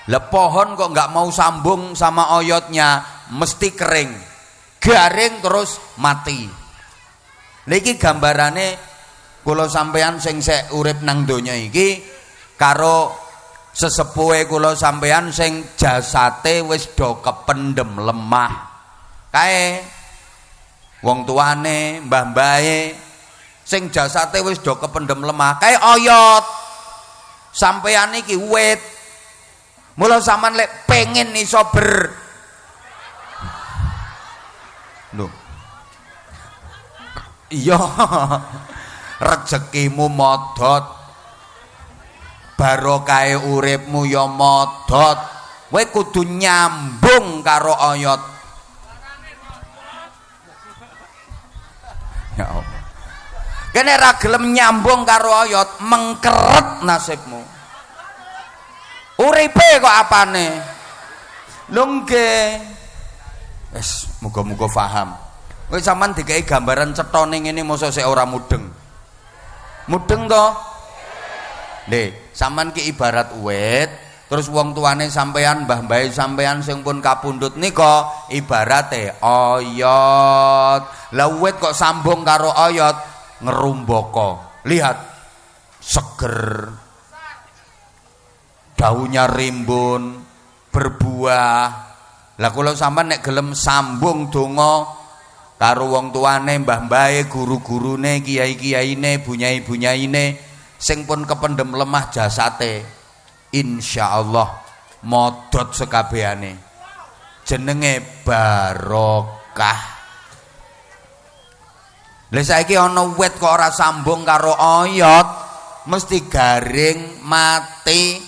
Lah pohon kok nggak mau sambung sama oyotnya, mesti kering, garing terus mati. Niki gambarane kula sampean sing sek urip nang donya iki karo sesepuhe kula sampean sing jasate wis do kependem lemah. Kae wong tuane, mbah-mbahe sing jasate wis do kependem lemah, kae oyot. Sampeyan iki wit. Mula sampean lek pengen iso lho. Iya. Rezekimu modot. Barokahe uripmu ya modot. Kowe kudu nyambung karo oyot. Ya Allah. Kene ra gelem nyambung karo oyot, mengkeret nasibmu. Uripe kok apane? Lho nggih. Wis muga-muga paham. Kowe sampean dikai gambaran cethone ngene mosok sik ora mudeng. Mudeng to? Nggih, sampean ki ibarat wit, terus wong tuane sampean, mbah-mbahe sampean sing pun kapundhut nika ibarate oyot. Lah wit kok sambung karo oyot, ngerumbaka. Lihat, seger, daunnya rimbun, berbuah. Lah kula sampean nek gelem sambung donga karo wong tuane, mbah-mbahe, guru-gurune, kiai-kiyaine, bunyai-bunyaine sing pun kependem lemah jasate, insyaallah modot sekabehane. Jenenge barokah. Lah saiki ana wit kok ora sambung karo oyot, mesti garing, mati,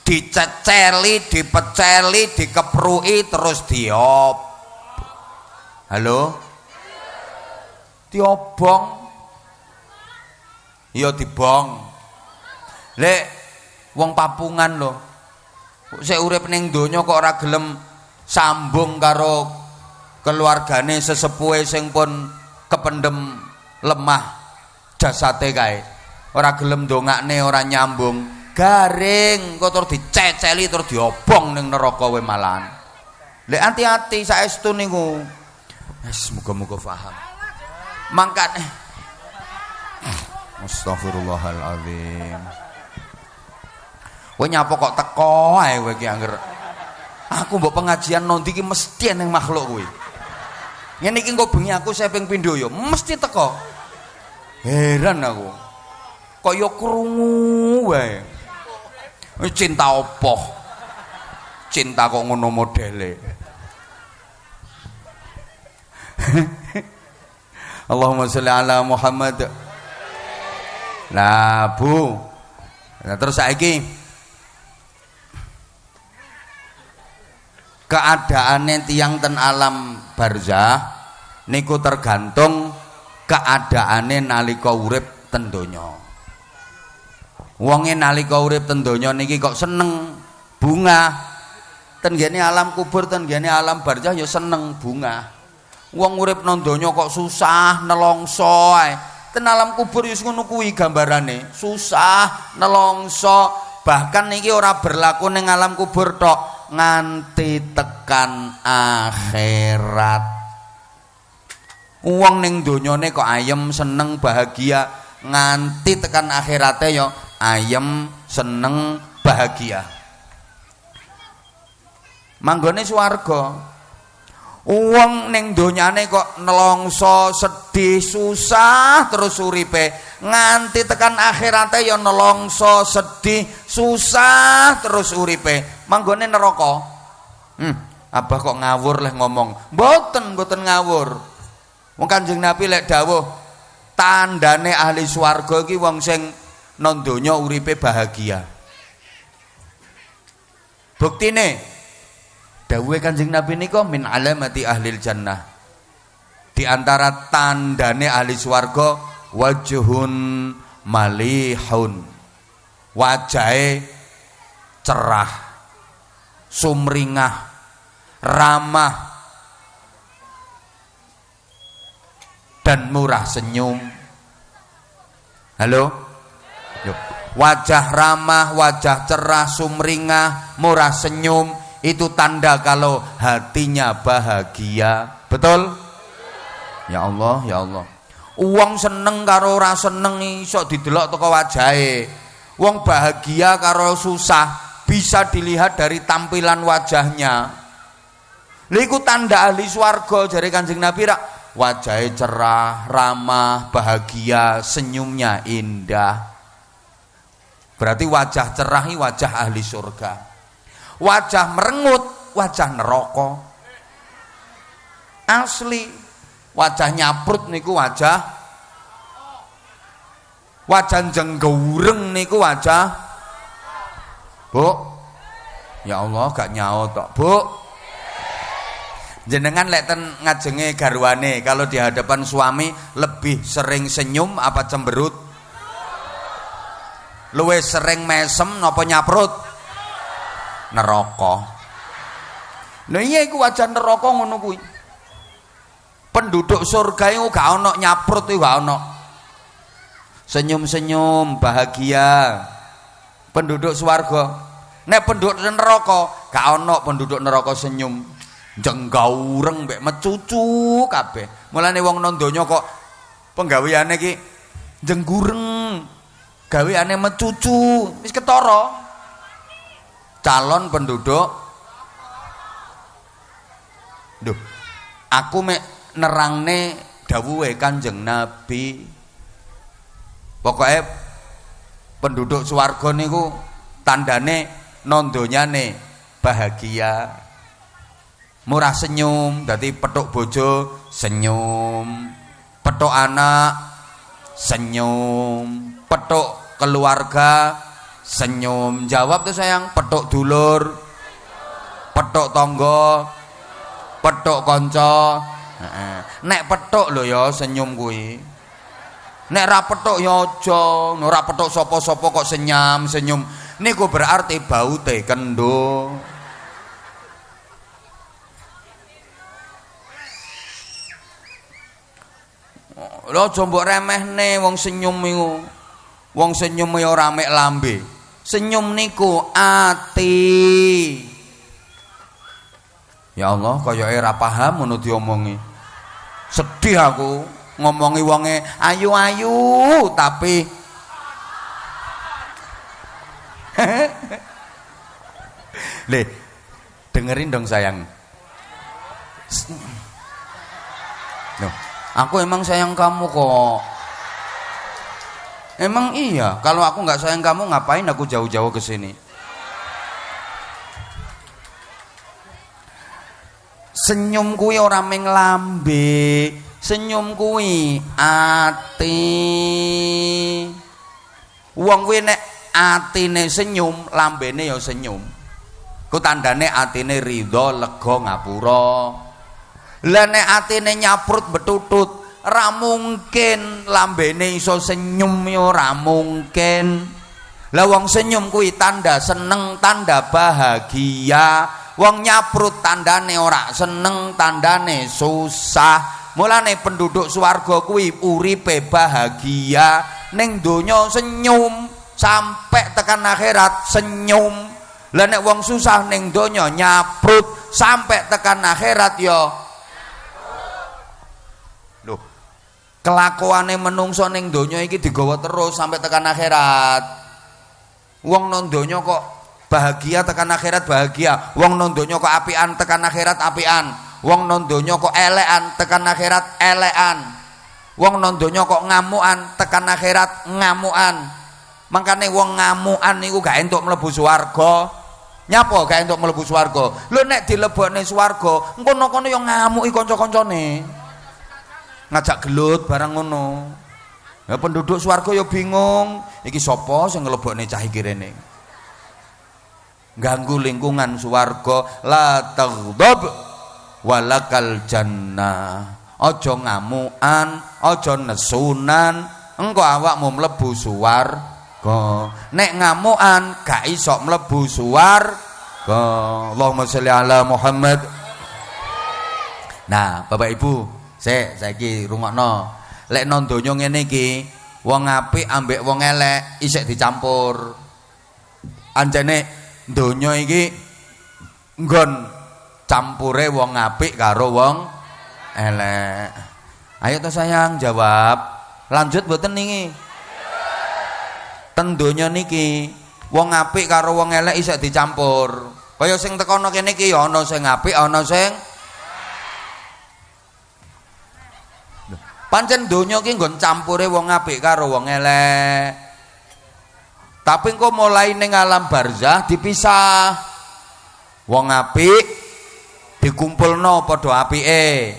diceceli, dipeceli, dikepruki terus diop. Halo? Diobong. Iya dibong. Lek wong Papungan lho. Sik urip ning donya kok ora gelem sambung karo keluargane sesepuhe sing pun kependem lemah jasate kae, ora gelem ndongakne, ora nyambung, garing kok terus diceceli terus diobong ning neraka wae malahan. Lek hati-hati saestu niku. Wis muga-muga paham. Mangkane Astagfirullahaladzim. Kowe nyapa kok teko ae kowe iki angger. Aku mbok pengajian nondi iki mesti ning makhluk kowe. Ngene iki engko bengi aku saya ping pindho ya mesti teko. Heran aku. Kok ya krungu wae. Cinta opo? Cinta kok ngono modele. Allahumma sholli ala Muhammad. Nah, Bu. Nah, terus saiki keadaane tiyang ten alam barzah niku tergantung keadaane nalika urip ten donya. Wonge nalika urip ten donya niki kok seneng bunga. Ten ngene alam kubur, ten ngene alam barzah ya seneng bunga. Wong urip nang donya kok susah nelongso ae. Ten alam kubur wis ngono kuwi gambarane, susah nelongso. Bahkan iki ora berlaku ning alam kubur tok, nganti tekan akhirat. Wong ning donyane kok ayem, seneng, bahagia, nganti tekan akhirate ya ayem, seneng, bahagia. Manggone swarga. Wong ning donyane kok nelongso, sedih, susah terus uripe, nganti tekan akhirate ya nelongso, sedih, susah terus uripe. Manggone neraka. Abah kok ngawur leh ngomong. Mboten ngawur. Wong Kanjeng Nabi lek dawuh tandane ahli swarga iki wong sing nang donya uripe bahagia. Buktine dawuhe Kanjeng Nabi nika min alamati ahlil jannah. Di antara tandane ahli swarga wajhun malihun. Wajahe cerah, sumringah, ramah dan murah senyum. Halo? Yuk. Wajah ramah, wajah cerah, sumringah, murah senyum, itu tanda kalau hatinya bahagia. Betul? Ya Allah, ya Allah. Wong seneng karo ora seneng iso didelok teko wajahe. Wong bahagia karo susah bisa dilihat dari tampilan wajahnya. Lha iku tanda ahli swarga jare Kanjeng Nabi rak, wajahe cerah, ramah, bahagia, senyumnya indah. Berarti wajah cerah ini wajah ahli surga. Wajah merengut, wajah neraka. Asli wajah nyaprut niku wajah jenggureng niku wajah. Bu, ya Allah gak nyaut tok, Bu. Jenengan lek ten ngajenge garwane kalau di hadapan suami lebih sering senyum apa cemberut? Luwih sering mesem napa nyaprut? Neraka. Lha iya iku wajah neraka ngono kuwi. Penduduk surga iku gak ono nyaprut iku gak ono. Senyum-senyum bahagia. Penduduk swarga. Nek penduduk neraka gak ono penduduk neraka senyum. Jenggaureng mbek mecucu kabeh. Mulane wong nang donya kok penggaweane iki jenggureng. Gaweane mecucu, wis ketara. Calon penduduk. Duh. Aku mek nerangne dawuhe Kanjeng Nabi. Pokoke penduduk swarga niku tandane nang donyane bahagia. Murah senyum, dadi petuk bojo senyum, petuk anak senyum, petuk keluarga senyum. Jawab tuh sayang, petuk dulur, petuk tonggo, petuk konco. Nek petuk lho ya senyum kuwi. Nek ra petuk ya aja, ora petuk sapa-sapa kok senyum. Niku berarti baute kendo. Lho aja mbok remehne wong senyum iku. Wong senyum ya ora mek lambe. Senyum niku ati. Ya Allah, kaya ora paham ngono diomongi. Sedih aku ngomongi wonge ayu-ayu tapi Le, dengerin dong sayang. Loh, aku emang sayang kamu kok. Emang iya, kalau aku nggak sayang kamu ngapain aku jauh-jauh ke sini? Senyum kuwi ora meng lambe, senyum kuwi ati. Wong kuwi nek atine senyum, lambene ya senyum. Ku tandane atine ridho, lega, ngapura. Lah nek atine nyaprut betutut, ra mungkin lambene iso senyum ya ora mungkin. Lah wong senyum kuwi tanda seneng, tanda bahagia. Wong nyaprut tandane ora seneng, tandane susah. Mulane penduduk swarga kuwi uripe bahagia, ning donya senyum, sampai tekan akhirat senyum. Lah nek wong susah ning donya nyaprut, sampai tekan akhirat ya lho. Kelakuane menungso ning donya iki digawa terus sampai tekan akhirat. Wong nang donya kok bahagia, tekan akhirat bahagia. Wong nang donya kok apian, tekan akhirat apian. Wong nang donya kok elekan, tekan akhirat elekan. Wong nang donya kok ngamukan, tekan akhirat ngamukan. Makane wong ngamukan niku gak entuk mlebu swarga. Nyapa gak entuk mlebu swarga? Lho nek dilebokne swarga, engko kono ya ngamuki kanca-kancane. Ngajak gelut barang ngono. Ya penduduk swarga ya bingung, iki sapa sing nglebokne cah iki rene? Ganggu lingkungan swarga. La taghdab walakal jannah. Aja ngamukan, aja nesunan, engko awakmu mlebu swarga. Nek ngamukan gak iso mlebu swarga. Allahumma sholli ala Muhammad. Nah, Bapak Ibu, saiki rungokno. Lek nang donya ngene iki, wong apik ambek wong elek isih dicampur. Anjene donya iki nggon campure wong apik karo wong elek. Ayo to sayang jawab. Lanjut mboten niki? Ten donya niki wong apik karo wong elek isih dicampur. Kaya sing tekono kene iki ya ana sing apik, ana sing pancen donya ki nggon campure wong apik karo wong elek. Tapi engko mulai ning alam barzah dipisah. Wong apik dikumpulno padha apike.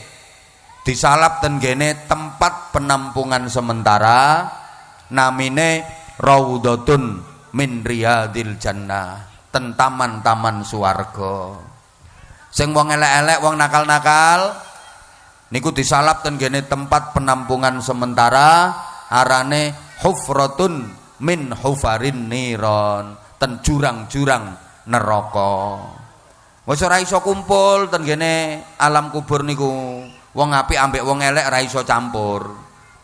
Disalap ten gene tempat penampungan sementara namine raudhatun min riyadil jannah, ten taman-taman swarga. Sing wong elek-elek, wong nakal-nakal niku disalap ten gene tempat penampungan sementara arane hufratun min hufarin niron, ten jurang-jurang neraka. Wis ora iso kumpul ten gene alam kubur niku. Wong apik ambek wong elek ora iso campur.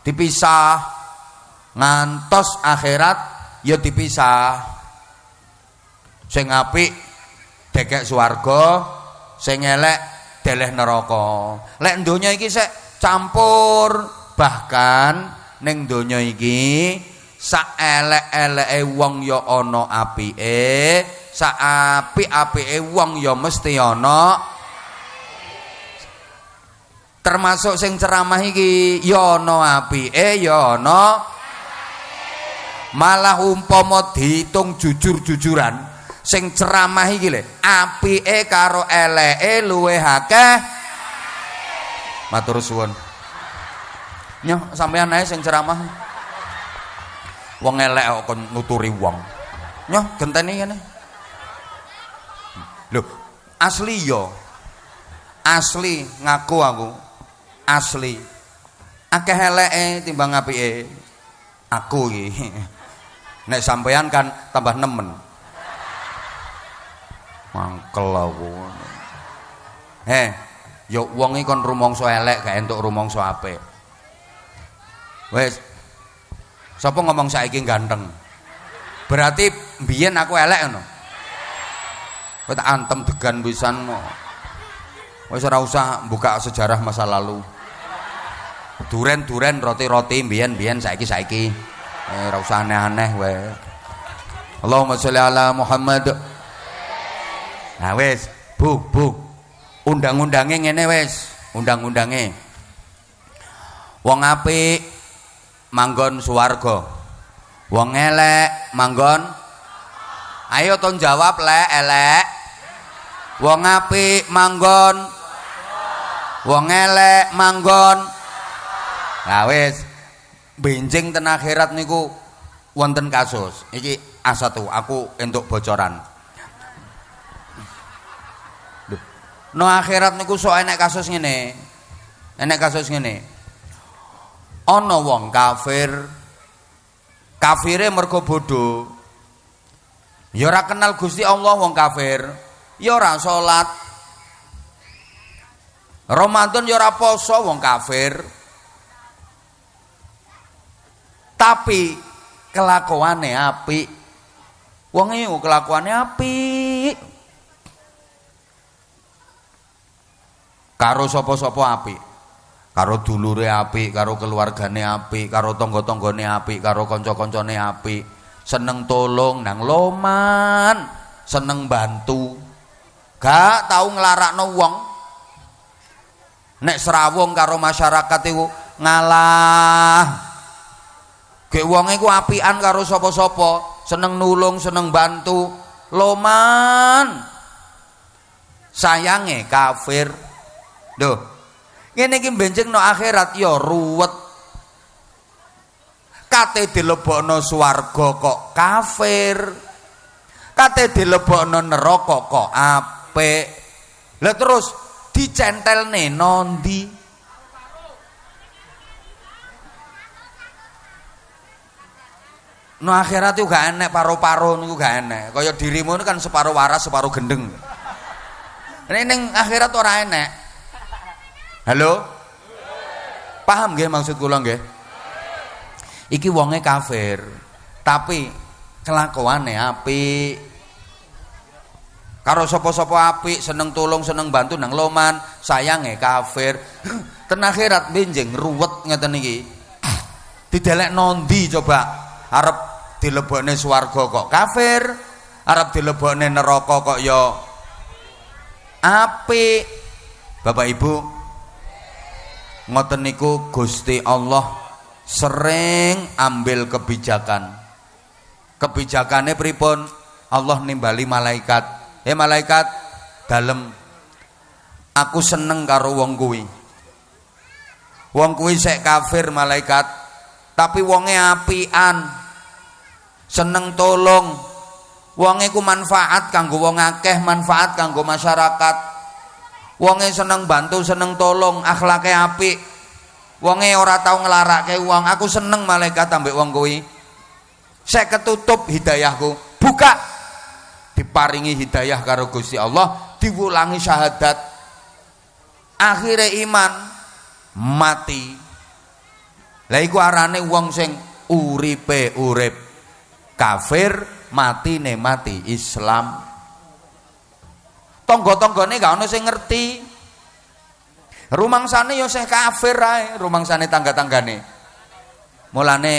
Dipisah. Ngantos akhirat ya dipisah. Sing apik dekek swarga, sing elek deleh neraka. Lek donya iki sik campur, bahkan ning donya iki sak elek-eleke wong ya ana apike, sak apik-apike wong ya mesti ana. Termasuk sing ceramah iki ya ana apike ya ana. Malah umpama diitung jujur-jujuran sing ceramah iki lho apike karo eleke luwih akeh. Matur suwun. Nyoh sampeyan ae sing ceramah. Wong elek kok nuturi wong. Nyoh genteni kene. Lho, asli yo. Asli ngaku aku. Asli. Akeh eleke timbang apike. Aku iki. Nek sampeyan kan tambah nemen. Mangkel aku. Yo wong iki kon rumangsa elek gak entuk rumangsa apik. Wis. Sapa ngomong saiki ganteng? Berarti mbiyen aku elek ngono. Kowe tak antem degan pisan. Wis ora usah buka sejarah masa lalu. Duren-duren roti-roti mbiyen-mbiyen saiki-saiki. Ora usah aneh-aneh wae. Allahumma sholli ala Muhammad. Nah wis, Bu. Undang-undange ngene wis, undang-undange. Wong apik manggon swarga. Wong elek manggon. Ayo to jawab lek elek. Wong apik manggon. Wong elek manggon. Nah wis, benjing ten akhirat niku wonten kasus. Iki A1 aku entuk bocoran. No akhirat niku sok enek kasus ngene. Enek kasus ngene. Ana wong kafir. Kafire mergo bodho. Ya ora kenal Gusti Allah wong kafir. ya ora salat. Ramadan ya ora poso wong kafir. Tapi kelakuane apik. Wong iku kelakuane apik. Karo sapa-sapa apik. Karo dulure apik, karo keluargane apik, karo tangga-tanggane apik, karo kanca-kancane apik. Seneng tolong nang loman, seneng bantu. Gak tau nglarakno wong. Nek serawung karo masyarakat iku ngalah. Gek wong iku apian karo sapa-sapa, seneng nulung, seneng bantu. Loman. Sayange kafir. Duh. Ngene iki benjing no akhirat ya ruwet. Kate dilebokno swarga kok kafir. Kate dilebokno neraka kok apik. Lah terus dicentelne nondi? No akhirat itu gak enek paro-paro niku gak enek. Kaya dirimu kan separuh waras, separuh gendeng. Ning akhirat ora enek. Halo? Paham nggih maksud kula nggih? Iki wonge kafir, tapi kelakuane apik. Karo sapa-sapa apik, seneng tulung, seneng bantu nang loman, sayange kafir. Ten akhirat benjing ruwet ngeten iki. Didelek nondi coba? Arep dilebokne swarga kok kafir, arep dilebokne neraka kok ya apik. Bapak Ibu, ngoten niku Gusti Allah sering ambil kebijakan. Kebijakane pripun? Allah nimbali malaikat. Malaikat dalem, aku seneng karo wong kuwi. Wong kuwi sek kafir malaikat, tapi wonge apian. Seneng tolong. Wonge ku manfaat kanggo wong akeh, manfaat kanggo masyarakat. Wonge seneng bantu, seneng tolong, akhlake apik. Wonge ora tau nglarake wong. Aku seneng malaikat ambek wong kuwi. Sek ketutup hidayahku, buka. Diparingi hidayah karo Gusti Allah, diwulangi syahadat. Akhire iman, mati. Lah iku arane wong sing uripe urip kafir, matine mati Islam. Tangga-tanggane gak ono sing ngerti. Rumangsane ya sing kafir ae, rumangsane tangga-tanggane. Mulane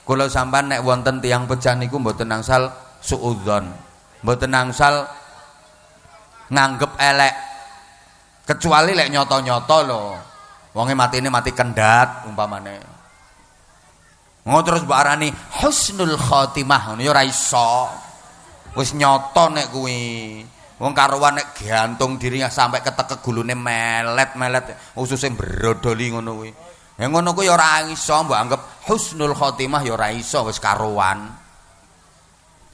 kula sampean nek wonten tiyang pejah niku mboten angsal suudzon, mboten angsal nganggep elek. Kecuali lek nyoto-nyoto lho. Wonge matine mati kendat umpamane. Terus mbok arani husnul khotimah ngono ya ora iso. Wis nyoto nek kuwi. Wong karuan nek gantung dirinya sampai ketekek gulune melet-melet ususe brodoli ngono kuwi. Ya ngono kuwi ya ora iso mbok anggap husnul khotimah ya ora iso wis karuan.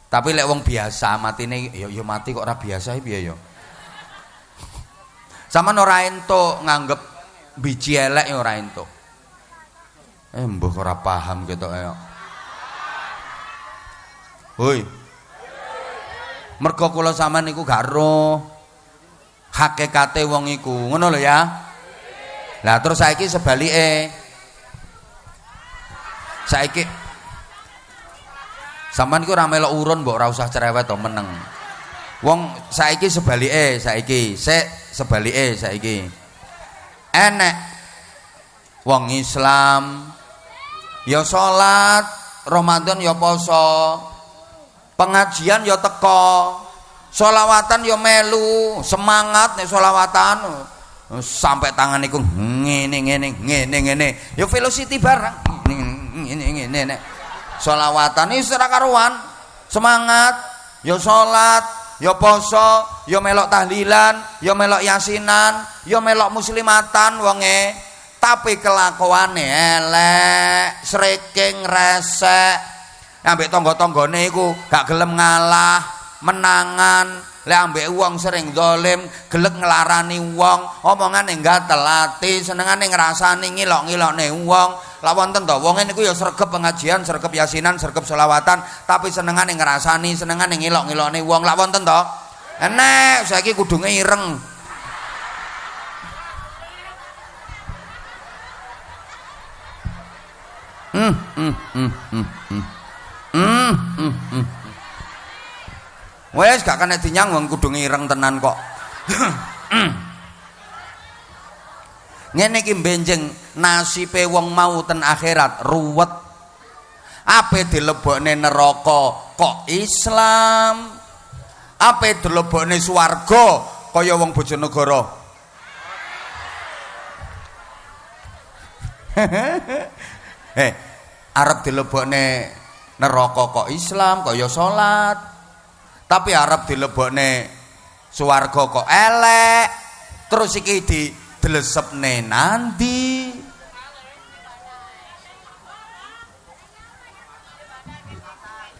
Tapi lek wong biasa matine ya mati kok ora biasa piye ya. Sampeyan ora entuk nganggep biji elek ya ora entuk. Mbah ora paham ketok ya. Hoi. Mergo kula sampean niku gak roh hakikate wong iku. Ngono lho ya. Lah terus saiki sebalike. Saiki sampean iku ora melok urun mbok ora usah cerewet to meneng. Wong saiki sebalike, saiki sebalike saiki. Enek wong Islam ya salat, Ramadan ya poso, pengajian ya teko, sholawatan ya melu, semangat nek sholawatan sampai tangan iku ngene ya velocity barang ngene nek sholawatan iki ora karuan, semangat ya salat ya poso ya melok tahlilan ya melok yasinan ya melok muslimatan wonge. Tapi kelakuane elek, sreking, resek, ambek tangga-tanggane iku gak gelem ngalah, menangan, lek ambek wong sering zalim, gelek nglarani wong, omongane gatel ati, senengane ngrasani ngilok-ngilokne wong. Lah wonten to wong niku ya sregep pengajian, sregep yasinan, sregep selawatan, tapi senengane ngrasani, senengane ngilok-ngilokne wong. Lah wonten to? Enek saiki kudunge ireng. Wes gak kena dinyang wong kudunge ireng tenan kok. Ngene iki benjing nasibe wong mau ten akhirat ruwet. Ape dilebokne neraka kok Islam. Ape dilebokne swarga kaya wong Bojonegoro. Arep dilebokne neraka kok Islam kaya salat. Tapi arep dilebokne swarga kok elek. Terus iki didelesepne nanti.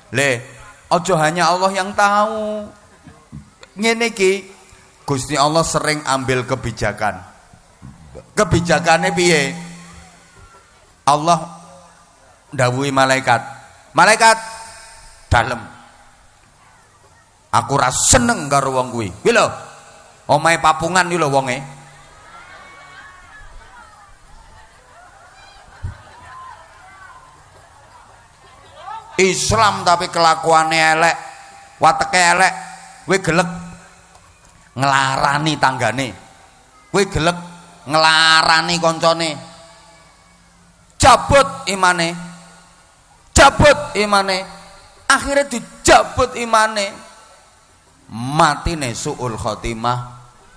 Le, aja hanya Allah yang tahu. Ngene iki Gusti Allah sering ambil kebijakan. Kebijakannya piye? Allah ndawuhi malaikat. Malaikat dalem. Aku ra seneng karo wong kuwi. Kuwi lho. Omahe papungan iki lho wonge. Islam tapi kelakuannya elek, wateke elek, kowe gelek nglarani tanggane. Kowe gelek nglarani koncone. Cabut imane. Cabut imane. Akhirnya dijabut imane. Matine suul khotimah.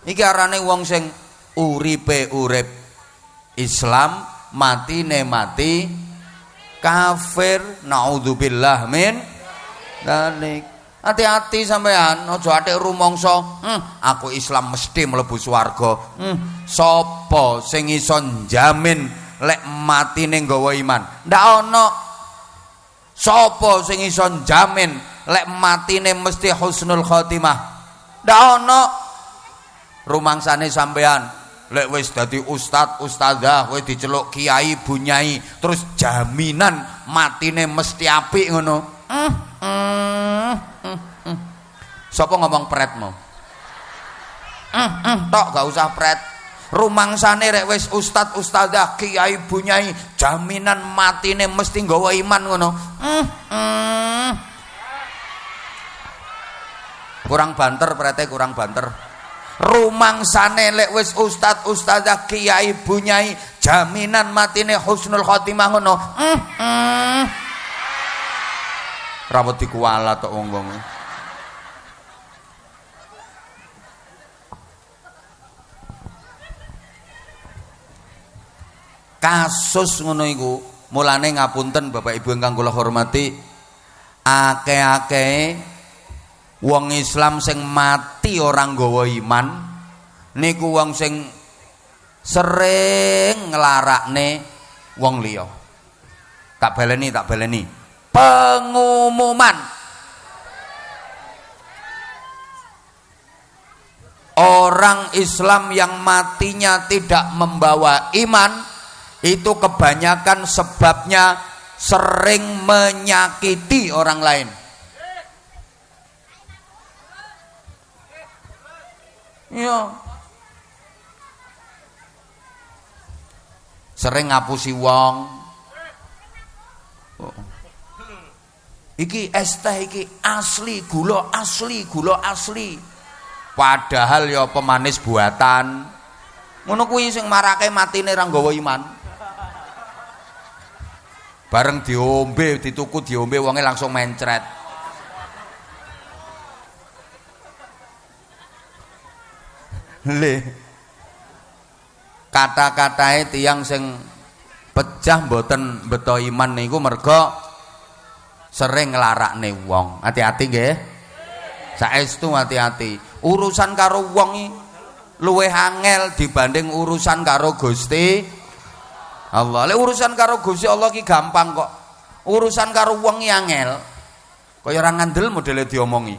Iki arane wong sing uripe urip Islam, matine mati kafir. Naudzubillah min dzalik. Hati-hati sampean, aja atik rumangsa, aku Islam mesti mlebu swarga. Sapa sing iso njamin lek matine nggawa iman? Ndak ana. Sapa sing iso njamin lek matine mesti husnul khotimah? Ndak ana. Rumangsane sampean lek wis dadi ustad, ustadzah, wis diceluk kiai, bunyai, terus jaminan matine mesti apik ngono. Sapa ngomong pret mau? Tok gak usah pret. Rumangsane rek wis ustad, ustadzah, kiai, bunyai, jaminan matine mesti nggawa iman ngono. Kurang banter prete, kurang banter. Rumangsane lek wis ustad, ustadzah, kiai, bunyai, jaminan matine husnul khotimah ngono. Rawat dikuala tok wong-wong. Kasus ngono iku, mulane ngapunten Bapak Ibu ingkang kula hormati, akeh-akeh wong Islam sing mati orang nggawa iman niku wong sing sering nglarakne wong liya. Tak baleni. Pengumuman orang Islam yang matinya tidak membawa iman itu kebanyakan sebabnya sering menyakiti orang lain. Iya. Sering ngapusi wong. Iki es teh iki asli, gula asli. Padahal ya pemanis buatan. Ngono kuwi sing marake matine ra nggawa iman. Bareng diombe, dituku diombe wonge langsung mencret. Le. Kata-katae tiyang sing pecah mboten beto iman niku merga sering nglarakne wong. Hati-hati nggih. Saestu hati-hati. Urusan karo wong iki luwih angel dibanding urusan karo Gusti Allah. Lek urusan karo Gusti Allah ki gampang kok. Urusan karo wong ki angel. Kaya ora ngandel modele diomongi.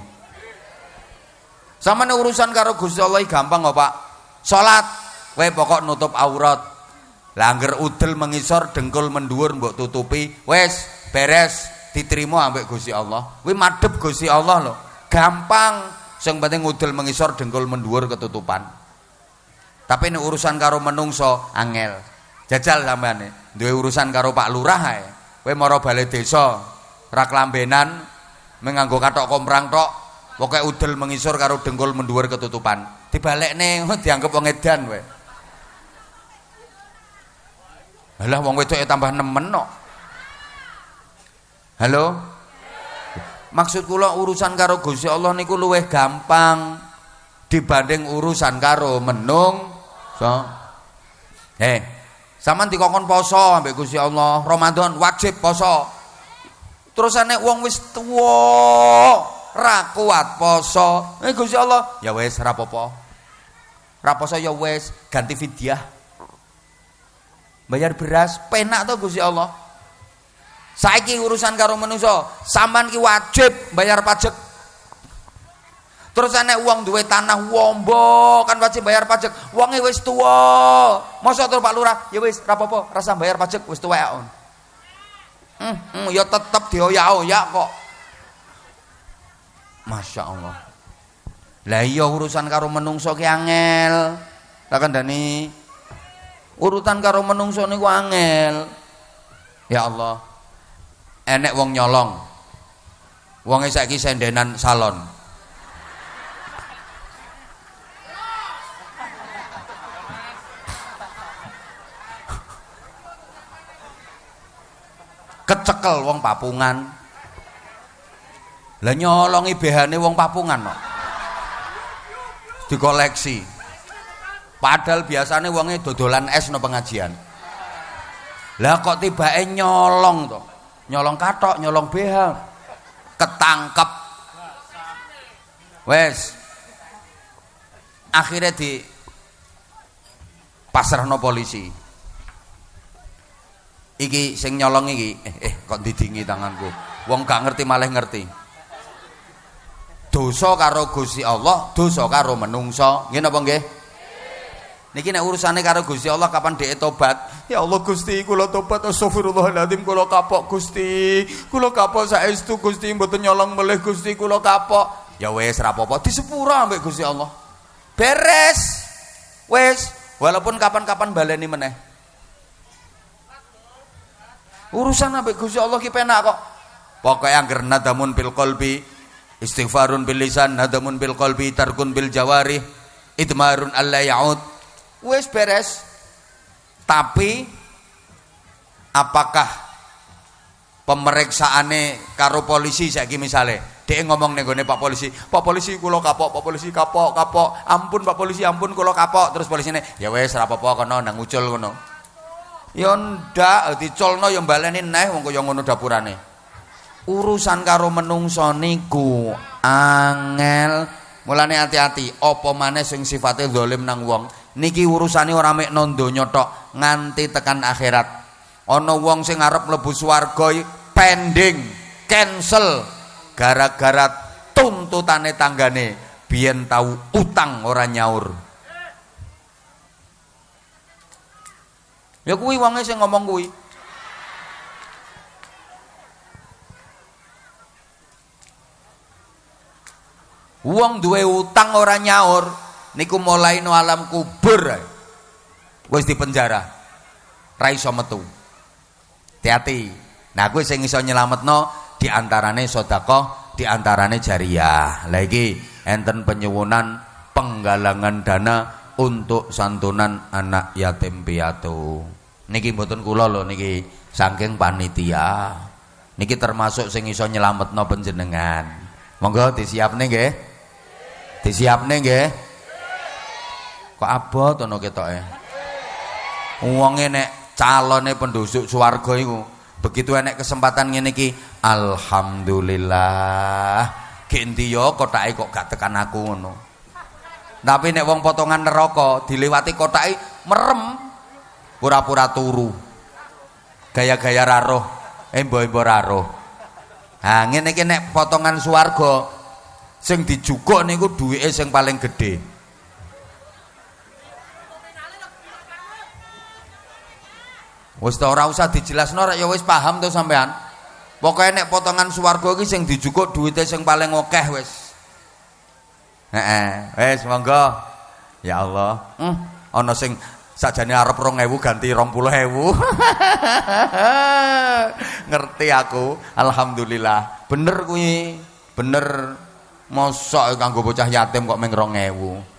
Samane urusan karo Gusti Allah ki gampang kok, Pak. Salat, kowe pokok nutup aurat. Lah angger udel mengisor dengkul mendhuwur mbok tutupi, wis beres diterima ambek Gusti Allah. Kuwi madhep Gusti Allah lho. Gampang. sing penting ngudel mengisor dengkul mendhuwur ketutupan. Tapi nek urusan karo menungso angel. Jajal sampeane duwe urusan karo Pak Lurah ae. Kowe mara balai desa ra klambenan menganggo kathok komprang tok, pokoke udel mengisor karo dengkul mendhuwur ketutupan. Dibalekne dianggep wong edan kowe. Halah wong wedoke tambah nemen kok. Halo? Maksud kula urusan karo Gusti Allah niku luwih gampang dibanding urusan karo menungso. Sampeyan dikongkon poso ambek Gusti Allah, Ramadan wajib poso. Terus nek wong wis tuwa ra kuat poso, Gusti Allah, ya wis ra apa-apa. Ra poso ya wis, ganti fidyah. Bayar beras, penak to Gusti Allah. Saiki urusan karo menungso, sampean ki wajib bayar pajak. Terus nek wong duwe tanah wombo kan wajib bayar pajak. Wonge wis tuwa. Mosok terus Pak Lurah, ya wis ra apa-apa, rasa bayar pajak wis tuwek on. Ya tetep dioyak-oyak kok. Masya Allah. Lah iya urusan karo menungso ki angel. Tak kandhani urutan karo menungso niku angel. Ya Allah. Enek wong nyolong. Wonge saiki sendenan salon. Kecekel wong Papungan. Lah nyolongi behane wong Papungan kok. Dikoleksi. Padahal biasane wonge dodolan es no pengajian. Lah kok tibake nyolong to. Nyolong kathok, nyolong BH. Ketangkep. Wes. Akhirnya di pasrahno polisi. Iki sing nyolong iki kok didingi tanganku. Wong gak ngerti malah ngerti. Dosa karo Gusti Allah, dosa karo menungso. Nggih napa nggih? Niki nek urusane karo Gusti Allah kapan dhek tobat? Ya Allah Gusti, kula tobat astagfirullahaladzim, kula kapok Gusti. Kula kapok saestu Gusti, mboten nyolong melih Gusti, kula kapok. Ya wis ra apa-apa, disepura ambek Gusti Allah. Beres. Wis, walaupun kapan-kapan baleni meneh. Urusan ambek Gusti Allah ki penak kok. Pokoke angger nadamun bil qalbi, istighfarun bil lisan, nadamun bil qalbi, tarkun bil jawarih, idmarun alla ya'ud. Wis beres. Tapi apakah pemeriksaane karo polisi saiki misale dhek ngomong ning gone Pak Polisi, Pak Polisi kula kapok, Pak Polisi kapok, ampun Pak Polisi, ampun kula kapok. Terus polisine ya wis ora apa-apa kono nang ucul kono. Ya ndak diculno ya baleni neh wong kaya ngono dapurane. Urusan karo menungso niku angel. Mulane hati-hati apa maneh sing sifate zalim nang wong. Niki urusane ora mek nang donya tok, nganti tekan akhirat. Ana wong sing arep mlebu swarga pending, cancel gara-gara tuntutane tanggane biyen tau utang ora nyaur. Ya kuwi wonge sing ngomong kuwi. Wong duwe utang ora nyaur niku mulai no alam kubur wis dipenjara ra iso metu. Hati-hati. Nah kuwi sing iso nyelametno diantarane sedekah, diantarane jariyah. Lah iki enten penyuwunan penggalangan dana untuk santunan anak yatim piatu. Niki mboten kula lho niki saking panitia. Niki termasuk sing iso nyelametno panjenengan. Monggo disiapne nggih. Disiapne nggih. Kok abot ana ketoke. Wonge nek calone penduduk swarga iku begitu enek kesempatan ngene iki alhamdulillah. Gendi yo kotake kok gak tekan aku ngono. Tapi nek wong potongan neraka dilewati kotake merem pura-pura turu. Gaya-gaya raroh, embo-embo raroh. Ha ngene iki nek potongan swarga sing dijukuk niku duwike sing paling gedhe. Wis ta ora usah dijelasno rek ya wis paham to sampean. Pokoke nek potongan swarga iki sing dijukuk duwite sing paling akeh wis. Wis monggo. Ya Allah. Ana sing sajane arep 2000 ganti 20.000. Ngerti aku. Alhamdulillah. Bener kuwi. Bener. Mosok kanggo bocah yatim kok meng 2000.